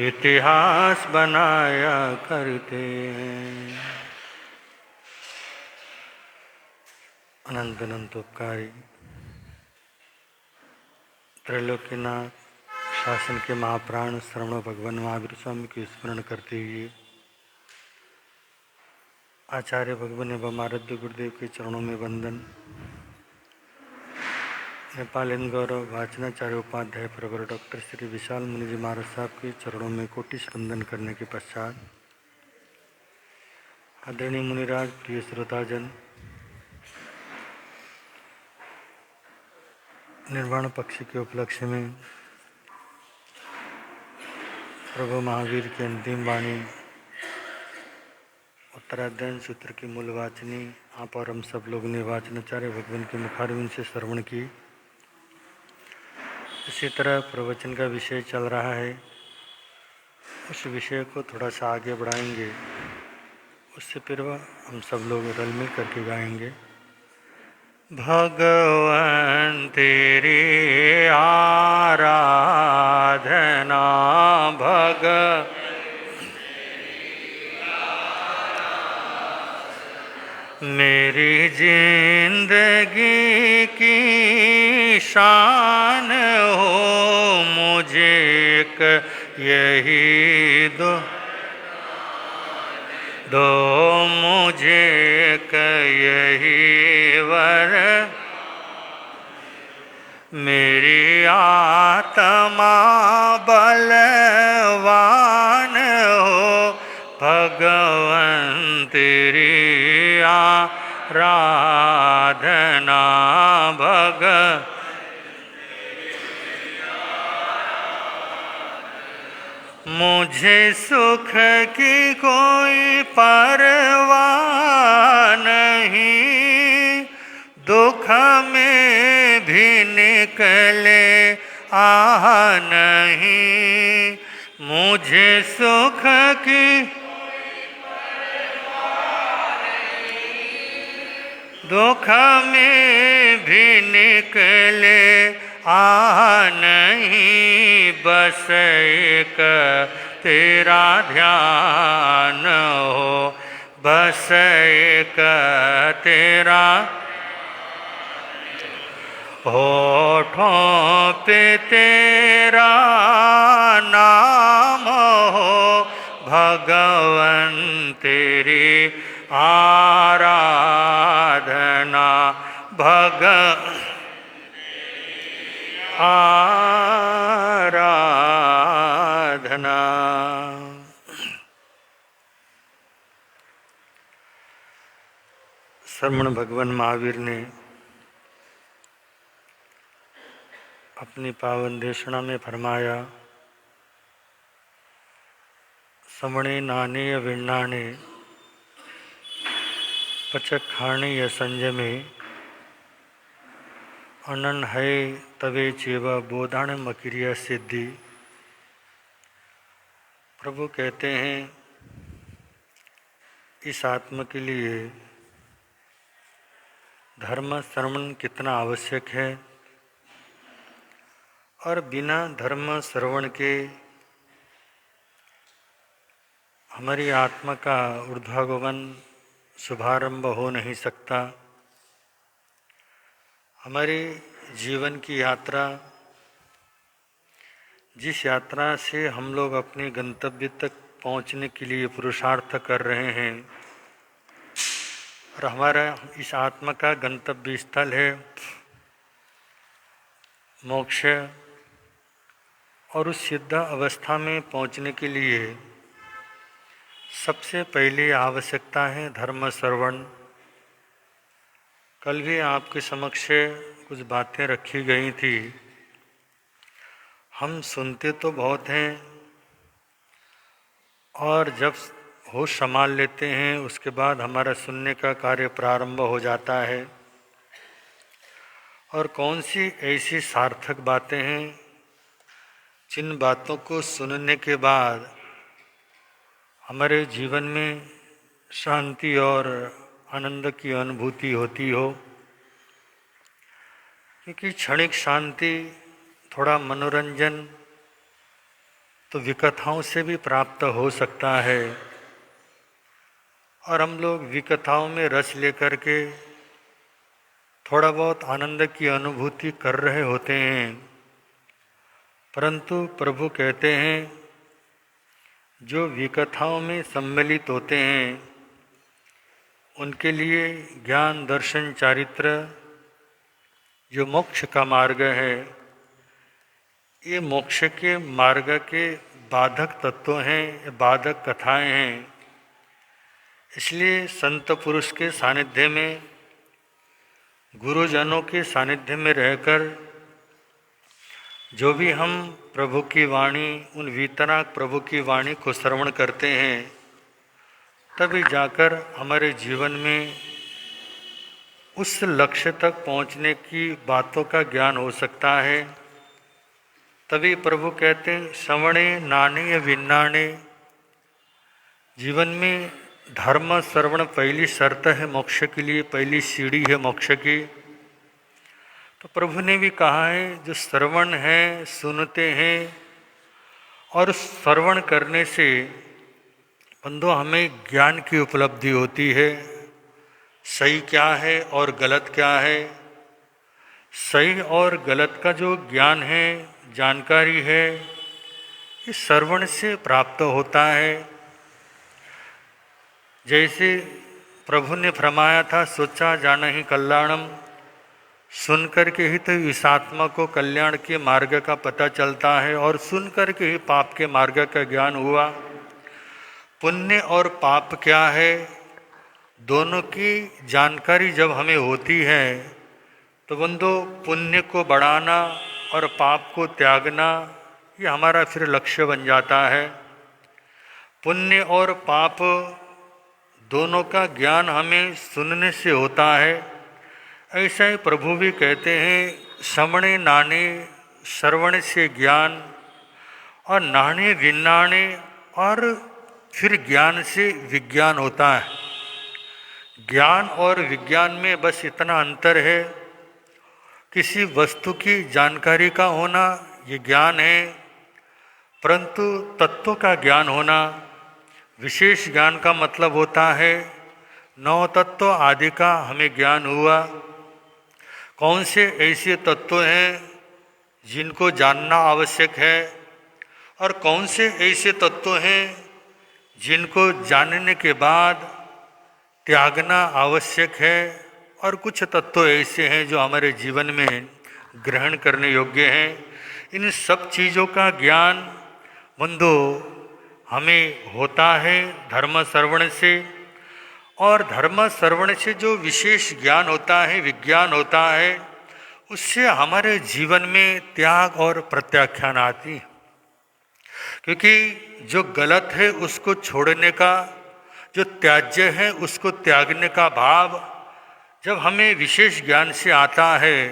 इतिहास बनाया करते। अनंत अनंत उपकारी त्रैलोक्यनाथ शासन के महाप्राण श्रवण भगवान महावीर स्वामी की स्मरण करते हुए आचार्य भगवान एवं आराध्य गुरुदेव के चरणों में वंदन। नेपाल इन गौरव वाचनाचार्य उपाध्याय प्रवर डॉक्टर श्री विशाल मुनि जी महाराज साहब के चरणों में कोटि वंदन करने के पश्चात आदरणीय मुनिराज, प्रिय श्रोताजन, निर्वाण पक्ष के उपलक्ष्य में प्रभु महावीर की अंतिम वाणी उत्तराध्ययन सूत्र की मूल वाचनी आप और हम सब लोग ने वाचनाचार्य भगवान के मुखारविंद से श्रवण की। इसी तरह प्रवचन का विषय चल रहा है, उस विषय को थोड़ा सा आगे बढ़ाएंगे। उससे फिर हम सब लोग रल मिल करके गाएंगे। भगवान तेरी आराधना मेरी जिंदगी की शान हो, मुझे एक यही दो मुझे एक यही वर, मेरी आत्मा बलवान हो, भगवान तेरी आराधना मुझे सुख की कोई परवाह नहीं, दुख में भी निकले आह नहीं, मुझे सुख की दुख में भी निकले नहीं, बस एक तेरा ध्यान हो, बस एक तेरा होठों पे तेरा नाम हो, भगवन तेरी आराधना आराधना। श्रमण भगवान महावीर ने अपनी पावन देशना में फरमाया, समणे नाने विण्णाने पचक खाने या संजमे, अनन है तवे चेवा बोधान मक्रिया सिद्धि। प्रभु कहते हैं, इस आत्मा के लिए धर्म श्रवण कितना आवश्यक है, और बिना धर्म श्रवण के हमारी आत्मा का ऊर्ध्वागमन शुभारंभ हो नहीं सकता। हमारे जीवन की यात्रा, जिस यात्रा से हम लोग अपने गंतव्य तक पहुंचने के लिए पुरुषार्थ कर रहे हैं, और हमारा इस आत्मा का गंतव्य स्थल है मोक्ष, और उस सिद्ध अवस्था में पहुंचने के लिए सबसे पहली आवश्यकता है धर्म श्रवण। कल भी आपके समक्ष कुछ बातें रखी गई थी। हम सुनते तो बहुत हैं और जब होश संभाल लेते हैं उसके बाद हमारा सुनने का कार्य प्रारंभ हो जाता है। और कौन सी ऐसी सार्थक बातें हैं जिन बातों को सुनने के बाद हमारे जीवन में शांति और आनंद की अनुभूति होती हो। क्योंकि क्षणिक शांति, थोड़ा मनोरंजन तो विकथाओं से भी प्राप्त हो सकता है और हम लोग विकथाओं में रस लेकर के थोड़ा बहुत आनंद की अनुभूति कर रहे होते हैं। परंतु प्रभु कहते हैं जो विकथाओं में सम्मिलित होते हैं उनके लिए ज्ञान दर्शन चारित्र जो मोक्ष का मार्ग है, ये मोक्ष के मार्ग के बाधक तत्व हैं, बाधक कथाएं हैं। इसलिए संत पुरुष के सानिध्य में, गुरुजनों के सानिध्य में रहकर जो भी हम प्रभु की वाणी, उन वीतराग प्रभु की वाणी को श्रवण करते हैं, तभी जाकर हमारे जीवन में उस लक्ष्य तक पहुंचने की बातों का ज्ञान हो सकता है। तभी प्रभु कहते हैं श्रवणे नाने विन्नाणे। जीवन में धर्म श्रवण पहली शर्त है मोक्ष के लिए, पहली सीढ़ी है मोक्ष की। तो प्रभु ने भी कहा है जो श्रवण है, सुनते हैं और श्रवण करने से बंधु हमें ज्ञान की उपलब्धि होती है। सही क्या है और गलत क्या है, सही और गलत का जो ज्ञान है, जानकारी है, ये श्रवण से प्राप्त होता है। जैसे प्रभु ने फरमाया था सोचा जाना ही कल्याणम, सुन कर के ही तो इस आत्मा को कल्याण के मार्ग का पता चलता है और सुन कर के ही पाप के मार्ग का ज्ञान हुआ। पुण्य और पाप क्या है, दोनों की जानकारी जब हमें होती है तो बंधु पुण्य को बढ़ाना और पाप को त्यागना ये हमारा फिर लक्ष्य बन जाता है। पुण्य और पाप दोनों का ज्ञान हमें सुनने से होता है। ऐसा ही प्रभु भी कहते हैं श्रवणे नाने, श्रवण से ज्ञान, और नाने विन्नाणे, और फिर ज्ञान से विज्ञान होता है। ज्ञान और विज्ञान में बस इतना अंतर है, किसी वस्तु की जानकारी का होना ये ज्ञान है, परंतु तत्व का ज्ञान होना विशेष ज्ञान का मतलब होता है। नौ तत्व आदि का हमें ज्ञान हुआ। कौन से ऐसे तत्व हैं जिनको जानना आवश्यक है और कौन से ऐसे तत्व हैं जिनको जानने के बाद त्यागना आवश्यक है, और कुछ तत्व ऐसे हैं जो हमारे जीवन में ग्रहण करने योग्य हैं। इन सब चीज़ों का ज्ञान बंधु हमें होता है धर्म श्रवण से, और धर्म श्रवण से जो विशेष ज्ञान होता है, विज्ञान होता है, उससे हमारे जीवन में त्याग और प्रत्याख्यान आती है। क्योंकि जो गलत है उसको छोड़ने का, जो त्याज्य है उसको त्यागने का भाव जब हमें विशेष ज्ञान से आता है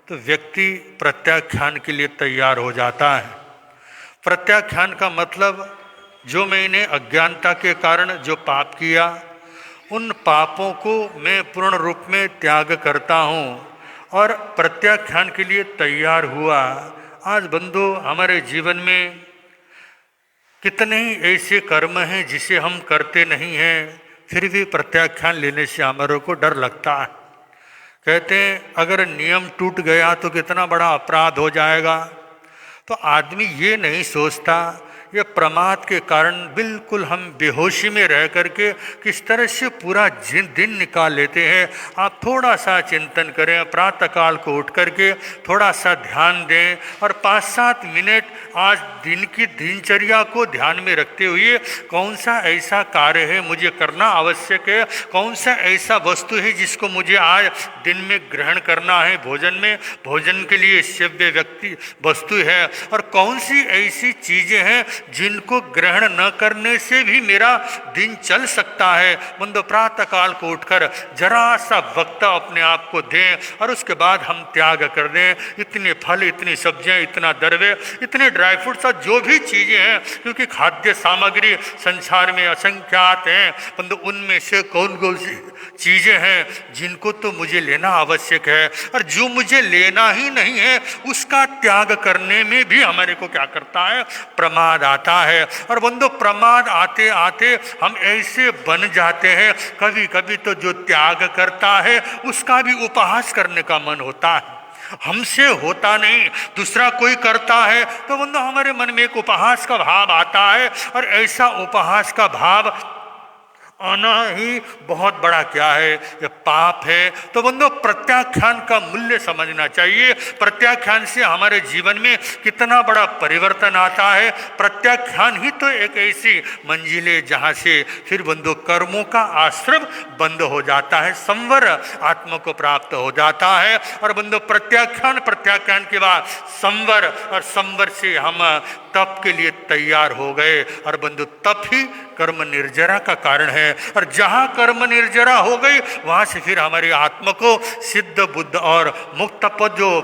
तो व्यक्ति प्रत्याख्यान के लिए तैयार हो जाता है। प्रत्याख्यान का मतलब जो मैंने अज्ञानता के कारण जो पाप किया, उन पापों को मैं पूर्ण रूप में त्याग करता हूँ और प्रत्याख्यान के लिए तैयार हुआ। आज बंधु हमारे जीवन में कितने ही ऐसे कर्म हैं जिसे हम करते नहीं हैं, फिर भी प्रत्याख्यान लेने से हमारे को डर लगता है। कहते हैं अगर नियम टूट गया तो कितना बड़ा अपराध हो जाएगा। तो आदमी ये नहीं सोचता ये प्रमाद के कारण बिल्कुल हम बेहोशी में रह करके किस तरह से पूरा दिन निकाल लेते हैं। आप थोड़ा सा चिंतन करें, प्रातःकाल को उठ करके थोड़ा सा ध्यान दें और 5-7 मिनट आज दिन की दिनचर्या को ध्यान में रखते हुए कौन सा ऐसा कार्य है मुझे करना आवश्यक है, कौन सा ऐसा वस्तु है जिसको मुझे आज दिन में ग्रहण करना है, भोजन के लिए सेव्य व्यक्ति वस्तु है, और कौन सी ऐसी चीजें हैं जिनको ग्रहण न करने से भी मेरा दिन चल सकता है। बंदो प्रातःकाल को उठकर जरा सा वक्त अपने आप को दें और उसके बाद हम त्याग कर दें। इतने फल, इतनी सब्जियां, इतना दरवे, इतने ड्राई फ्रूट्स और जो भी चीजें हैं, क्योंकि खाद्य सामग्री संसार में असंख्यात हैं, बंदो उनमें से कौन कौन सी चीजें हैं जिनको तो मुझे लेना आवश्यक है, और जो मुझे लेना ही नहीं है उसका त्याग करने में भी हमारे को क्या करता है, प्रमाद आता है। और बंदो प्रमाद आते आते हम ऐसे बन जाते हैं, कभी कभी तो जो त्याग करता है उसका भी उपहास करने का मन होता है। हमसे होता नहीं, दूसरा कोई करता है तो बंदो हमारे मन में एक उपहास का भाव आता है, और ऐसा उपहास का भाव आना ही बहुत बड़ा क्या है, ये पाप है। तो बंदो प्रत्याख्यान का मूल्य समझना चाहिए। प्रत्याख्यान से हमारे जीवन में कितना बड़ा परिवर्तन आता है। प्रत्याख्यान ही तो एक ऐसी मंजिल है जहाँ से फिर बंदो कर्मों का आश्रम बंद हो जाता है, संवर आत्मा को प्राप्त हो जाता है। और बंदो प्रत्याख्यान के बाद संवर, और संवर से हम तप के लिए तैयार हो गए, और बंधु तप ही कर्म निर्जरा का कारण है। और जहाँ कर्म निर्जरा हो गई वहाँ से फिर हमारी आत्मा को सिद्ध बुद्ध और मुक्त पद जो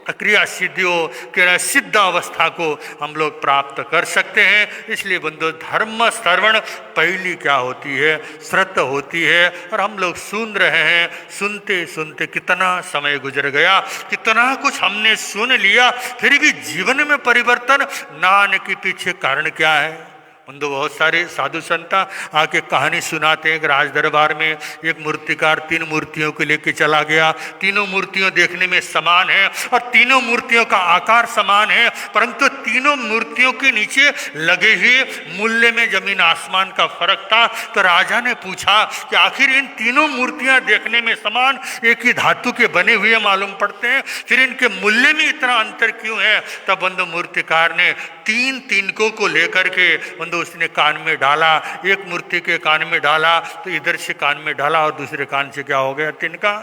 क्रिया सिद्धियों के सिद्ध अवस्था को हम लोग प्राप्त कर सकते हैं। इसलिए बंधु धर्म श्रवण पहली क्या होती है, श्रद्धा होती है। और हम लोग सुन रहे हैं, सुनते सुनते कितना समय गुजर गया, कितना कुछ हमने सुन लिया, फिर भी जीवन में परिवर्तन ना आने के पीछे कारण क्या है। बंधु बहुत सारे साधु संत आके कहानी सुनाते हैं कि राज दरबार में एक मूर्तिकार 3 मूर्तियों को लेके चला गया। तीनों मूर्तियों देखने में समान है और तीनों मूर्तियों का आकार समान है, परंतु तीनों मूर्तियों के नीचे लगे हुए मूल्य में जमीन आसमान का फर्क था। तो राजा ने पूछा कि आखिर इन तीनों मूर्तियां देखने में समान, एक ही धातु के बने हुए मालूम पड़ते हैं, फिर इनके मूल्य में इतना अंतर क्यों है। तब बंधु मूर्तिकार ने 3 तिनकों को लेकर के बंधु उसने कान में डाला। एक मूर्ति के कान में डाला तो इधर से कान में डाला और दूसरे कान से क्या हो गया, तिनका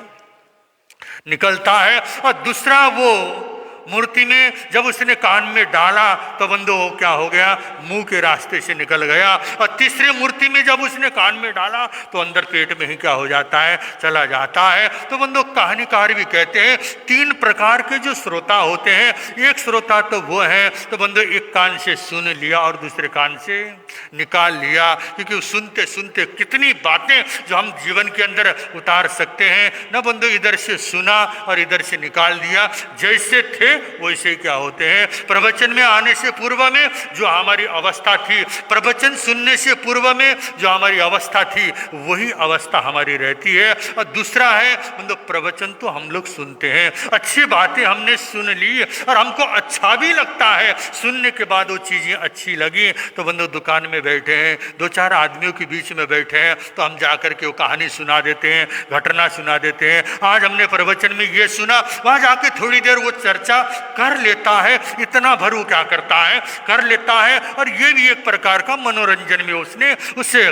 निकलता है। और दूसरा वो मूर्ति में जब उसने कान में डाला तो बंदो क्या हो गया, मुंह के रास्ते से निकल गया। और तीसरे मूर्ति में जब उसने कान में डाला तो अंदर पेट में ही क्या हो जाता है, चला जाता है। तो बंदो कहानीकार भी कहते हैं 3 प्रकार के जो श्रोता होते हैं। एक श्रोता तो वो है तो बंदो एक कान से सुन लिया और दूसरे कान से निकाल लिया, क्योंकि सुनते सुनते कितनी बातें जो हम जीवन के अंदर उतार सकते हैं ना। बंदो इधर से सुना और इधर से निकाल दिया, जैसे थे वैसे क्या होते हैं। प्रवचन में आने से पूर्व में जो हमारी अवस्था थी, प्रवचन सुनने से पूर्व में जो हमारी अवस्था थी, वही अवस्था हमारी रहती है। और दूसरा है मतलब प्रवचन तो हम लोग सुनते हैं, अच्छी बातें हमने सुन ली और हमको अच्छा भी लगता है, सुनने के बाद वो चीज़ें अच्छी लगी तो बंदो दुकान में बैठे हैं, 2-4 आदमियों के बीच में बैठे हैं तो हम जाकर के वो कहानी सुना देते हैं, घटना सुना देते हैं। आज हमने प्रवचन में ये सुना, वहाँ जाके थोड़ी देर वो चर्चा कर लेता है, इतना भर वो क्या करता है, कर लेता है। और ये भी एक प्रकार का मनोरंजन में उसने उसे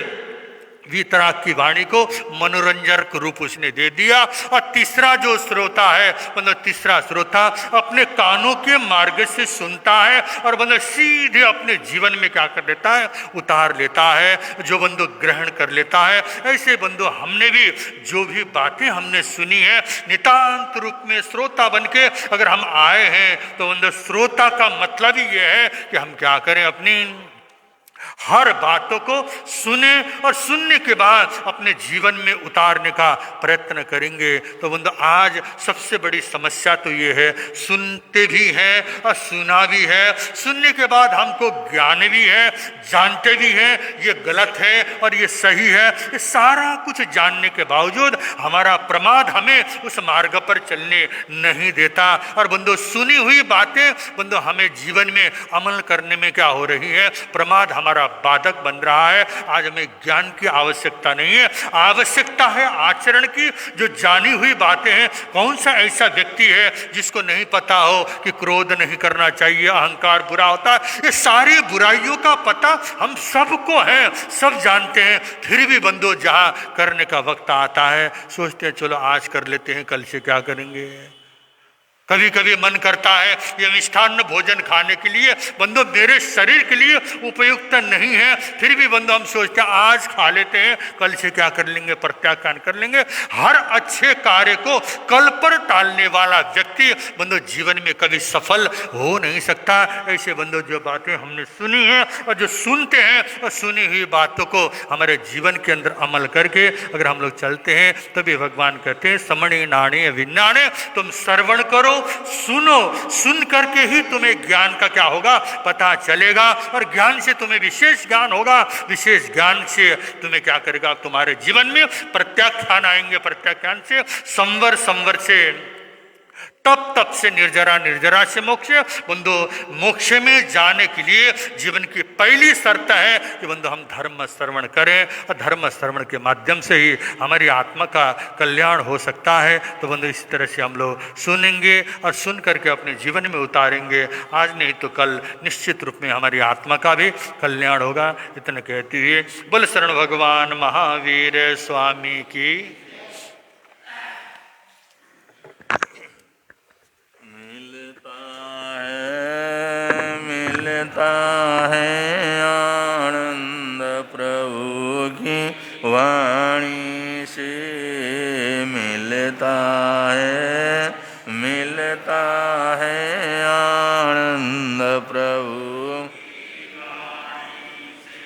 वितराग की वाणी को मनोरंजक रूप उसने दे दिया। और तीसरा जो श्रोता है, मतलब तीसरा श्रोता अपने कानों के मार्ग से सुनता है और मतलब सीधे अपने जीवन में क्या कर लेता है, उतार लेता है, जो बंदो ग्रहण कर लेता है। ऐसे बंदो हमने भी जो भी बातें हमने सुनी है, नितांत रूप में श्रोता बन के अगर हम आए हैं तो बंदो श्रोता का मतलब ही ये है कि हम क्या करें, अपनी हर बातों को सुने और सुनने के बाद अपने जीवन में उतारने का प्रयत्न करेंगे। तो बंधु आज सबसे बड़ी समस्या तो ये है, सुनते भी हैं और सुना भी है, सुनने के बाद हमको ज्ञान भी है, जानते भी हैं ये गलत है और ये सही है। ये सारा कुछ जानने के बावजूद हमारा प्रमाद हमें उस मार्ग पर चलने नहीं देता। और बंधु सुनी हुई बातें बंधु हमें जीवन में अमल करने में क्या हो रही है, प्रमाद हमारा बाधक बन रहा है। आज हमें ज्ञान की आवश्यकता नहीं है, आवश्यकता है आचरण की। जो जानी हुई बातें हैं, कौन सा ऐसा व्यक्ति है जिसको नहीं पता हो कि क्रोध नहीं करना चाहिए, अहंकार बुरा होता है। ये सारी बुराइयों का पता हम सबको है, सब जानते हैं, फिर भी बंधु जहां करने का वक्त आता है सोचते हैं चलो आज कर लेते हैं, कल से क्या करेंगे। कभी कभी मन करता है ये मिष्ठान्न भोजन खाने के लिए बंधु मेरे शरीर के लिए उपयुक्त नहीं है, फिर भी बंधु हम सोचते हैं आज खा लेते हैं, कल से क्या कर लेंगे, प्रत्याख्यान कर लेंगे। हर अच्छे कार्य को कल पर टालने वाला व्यक्ति बंधु जीवन में कभी सफल हो नहीं सकता। ऐसे बंधु जो बातें हमने सुनी है और जो सुनते हैं और सुनी हुई बातों को हमारे जीवन के अंदर अमल करके अगर हम लोग चलते हैं तभी भगवान कहते हैं समणि नाणे विज्ञाने, तुम श्रवण करो, सुनो, सुन करके ही तुम्हें ज्ञान का क्या होगा पता चलेगा और ज्ञान से तुम्हें विशेष ज्ञान होगा। विशेष ज्ञान से तुम्हें क्या करेगा, तुम्हारे जीवन में प्रत्याख्यान आएंगे, प्रत्याख्यान से संवर, संवर से तप, तप से निर्जरा, निर्जरा से मोक्ष। बंधु मोक्ष में जाने के लिए जीवन की पहली शर्त है कि बंधु हम धर्म श्रवण करें और धर्म श्रवण के माध्यम से ही हमारी आत्मा का कल्याण हो सकता है। तो बंधु इसी तरह से हम लोग सुनेंगे और सुन करके अपने जीवन में उतारेंगे, आज नहीं तो कल निश्चित रूप में हमारी आत्मा का भी कल्याण होगा। इतना कहते हुए बोल शरण भगवान महावीर स्वामी की।
मिलता है आनंद प्रभु की वाणी से, मिलता है आनंद प्रभु,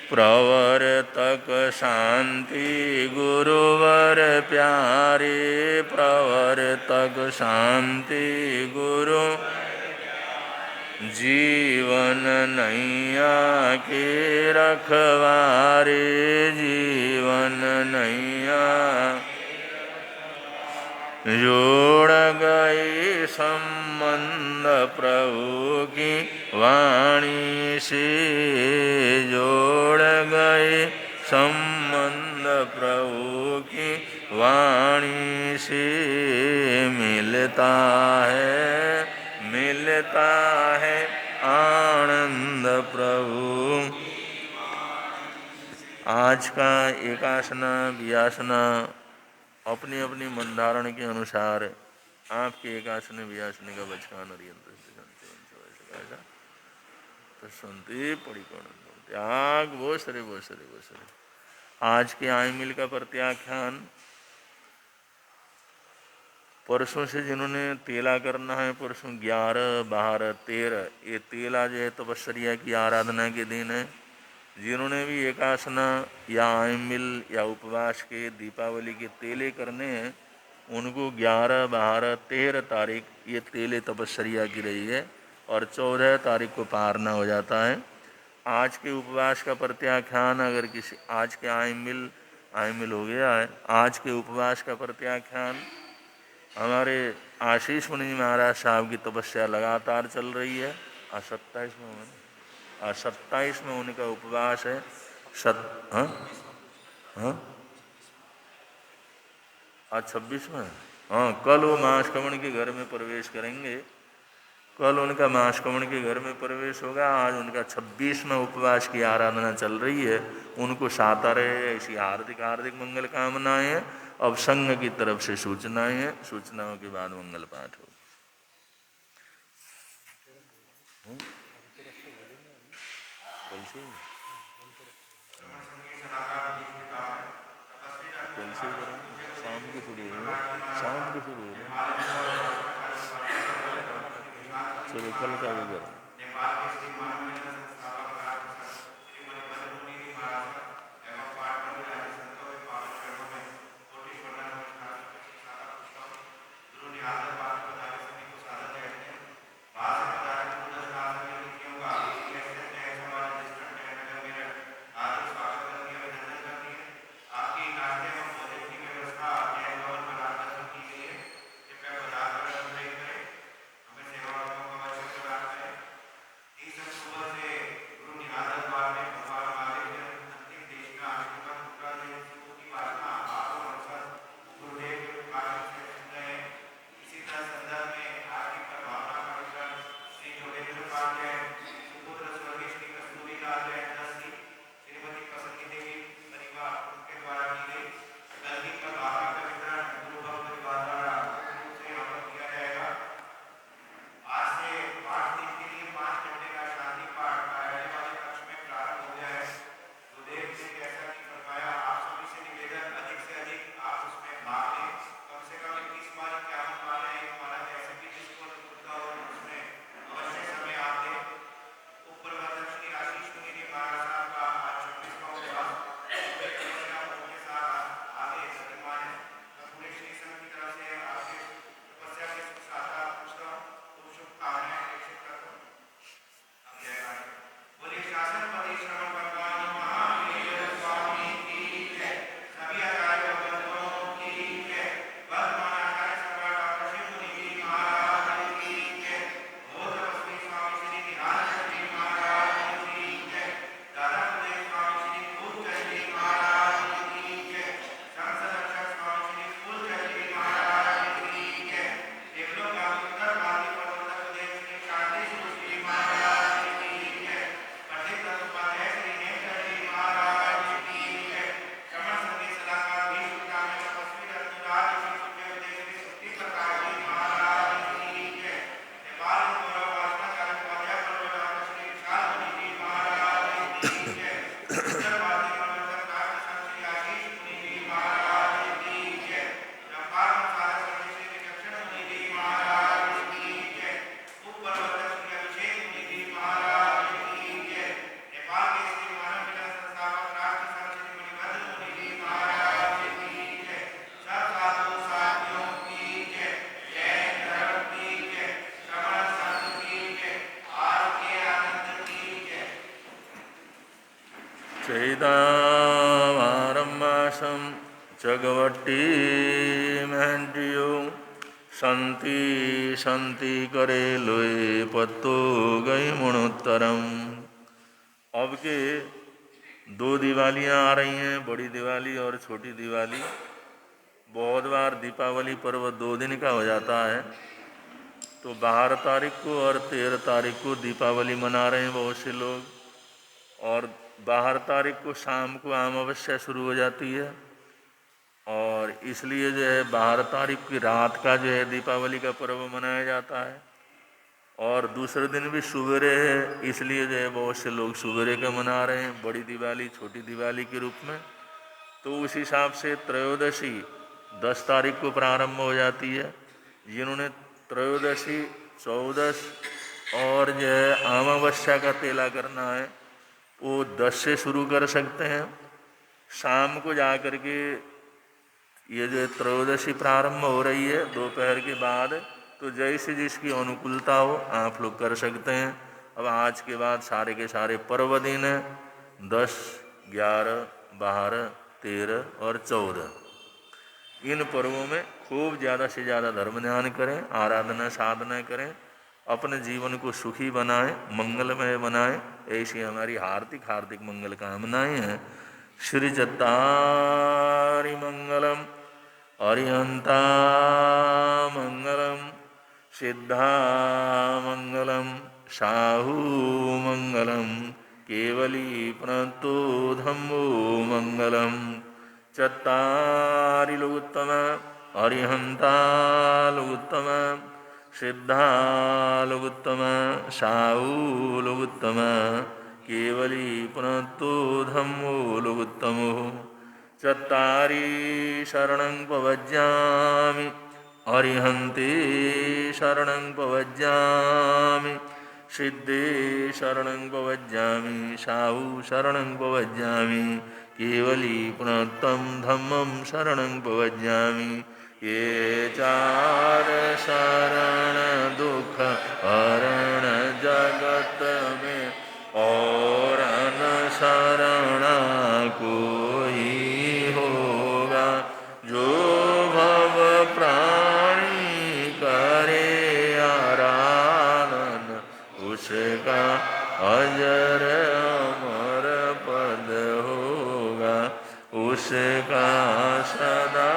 प्रवर्तक शांति गुरुवर प्यारे, प्रवर्तक शांति गुरु, जीवन नैया के रखवारे, जीवन नैया जोड़ गए संबंध प्रभु की वाणी से, जोड़ गए संबंध प्रभु की वाणी से, मिलता है आनंद प्रभु। आज का एकासना व्यासना अपनी अपनी मन धारण के अनुसार आपके एकासने व्यासने का बचकान और यंत्र तो सुनते पड़ी कौन त्याग वो सरे। आज के आयमिल का प्रत्याख्यान परसों से जिन्होंने तेला करना है, परसों 11, 12, 13 ये तेला जो है तपस्या की आराधना के दिन है। जिन्होंने भी एकासना या आयमिल या उपवास के दीपावली के तेले करने हैं उनको 11, 12, 13 तारीख ये तेले तपस्या की रही है और 14 तारीख को पारना हो जाता है। आज के उपवास का प्रत्याख्यान अगर किसी आज के आयमिल हो गया है, आज के उपवास का प्रत्याख्यान हमारे आशीष मुनि महाराज साहब की तपस्या लगातार चल रही है। आज 27 में उनका उपवास है। आज 26 में, हाँ कल वो मास कमण के घर में प्रवेश करेंगे, कल उनका मास कमण के घर में प्रवेश होगा। आज उनका 26 में उपवास की आराधना चल रही है, उनको साता रहे ऐसी हार्दिक हार्दिक मंगल कामनाएं हैं। अब संघ की तरफ से सूचनाएं हैं, सूचनाओं के बाद मंगल पाठ हो। शाम को शुरू हो चलो कल का भी करें। चैदावारम्बासं चगवट्टी महंटियो संति संति करे लोए पत्तो गई मुणोत्तरम। अब के 2 दिवालियाँ आ रही हैं, बड़ी दिवाली और छोटी दिवाली। बहुत बार दीपावली पर्व 2 दिन का हो जाता है, तो 12 तारीख को और 13 तारीख को दीपावली मना रहे हैं बहुत से लोग, और 12 तारीख को शाम को अमावस्या शुरू हो जाती है, और इसलिए जो है 12 तारीख की रात का जो है दीपावली का पर्व मनाया जाता है। और दूसरे दिन भी सुबेरे है, इसलिए जो है बहुत से लोग सुबेरे का मना रहे हैं, बड़ी दिवाली छोटी दिवाली के रूप में। तो उस हिसाब से त्रयोदशी 10 तारीख को प्रारंभ हो जाती है। जिन्होंने त्रयोदशी 14 और जो है अमावस्या का तेला करना है वो 10 से शुरू कर सकते हैं। शाम को जा कर के ये जो त्रयोदशी प्रारंभ हो रही है दोपहर के बाद, तो जैसे जिसकी अनुकूलता हो आप लोग कर सकते हैं। अब आज के बाद सारे के सारे पर्व दिन हैं, 10, 11, 12, 13 और 14। इन पर्वों में खूब ज़्यादा से ज़्यादा धर्म ध्यान करें, आराधना साधना करें, अपने जीवन को सुखी बनाएं, मंगलमय बनाएं। ऐसी हमारी हार्दिक हार्दिक मंगल कामनाएं हैं। श्री चत्तारि मंगलम, अरिहंता मंगलम, सिद्धा मंगलम, साहू मंगलम, केवली प्रणतो धम्मो मंगलम। चत्तारि लोकोत्तम, अरिहंता लोकोत्तम, सिद्धा लोकोत्तम, साहू लोकोत्तम, केवली प्रणतो धम्मो लोकोत्तमो। चत्तारि शरणं प्रपद्यामि, अरिहन्ते शरणं प्रपद्यामि, सिद्धे शरणं प्रपद्यामि, साहू शरणं प्रपद्यामि, केवली प्रणतं धम्मं शरणं प्रपद्यामि। ये चार शरण दुख हरण जगत में, और न शरण कोई होगा। जो भव प्राणी करे आराधन, उसका अजर अमर पद होगा। उसका सदा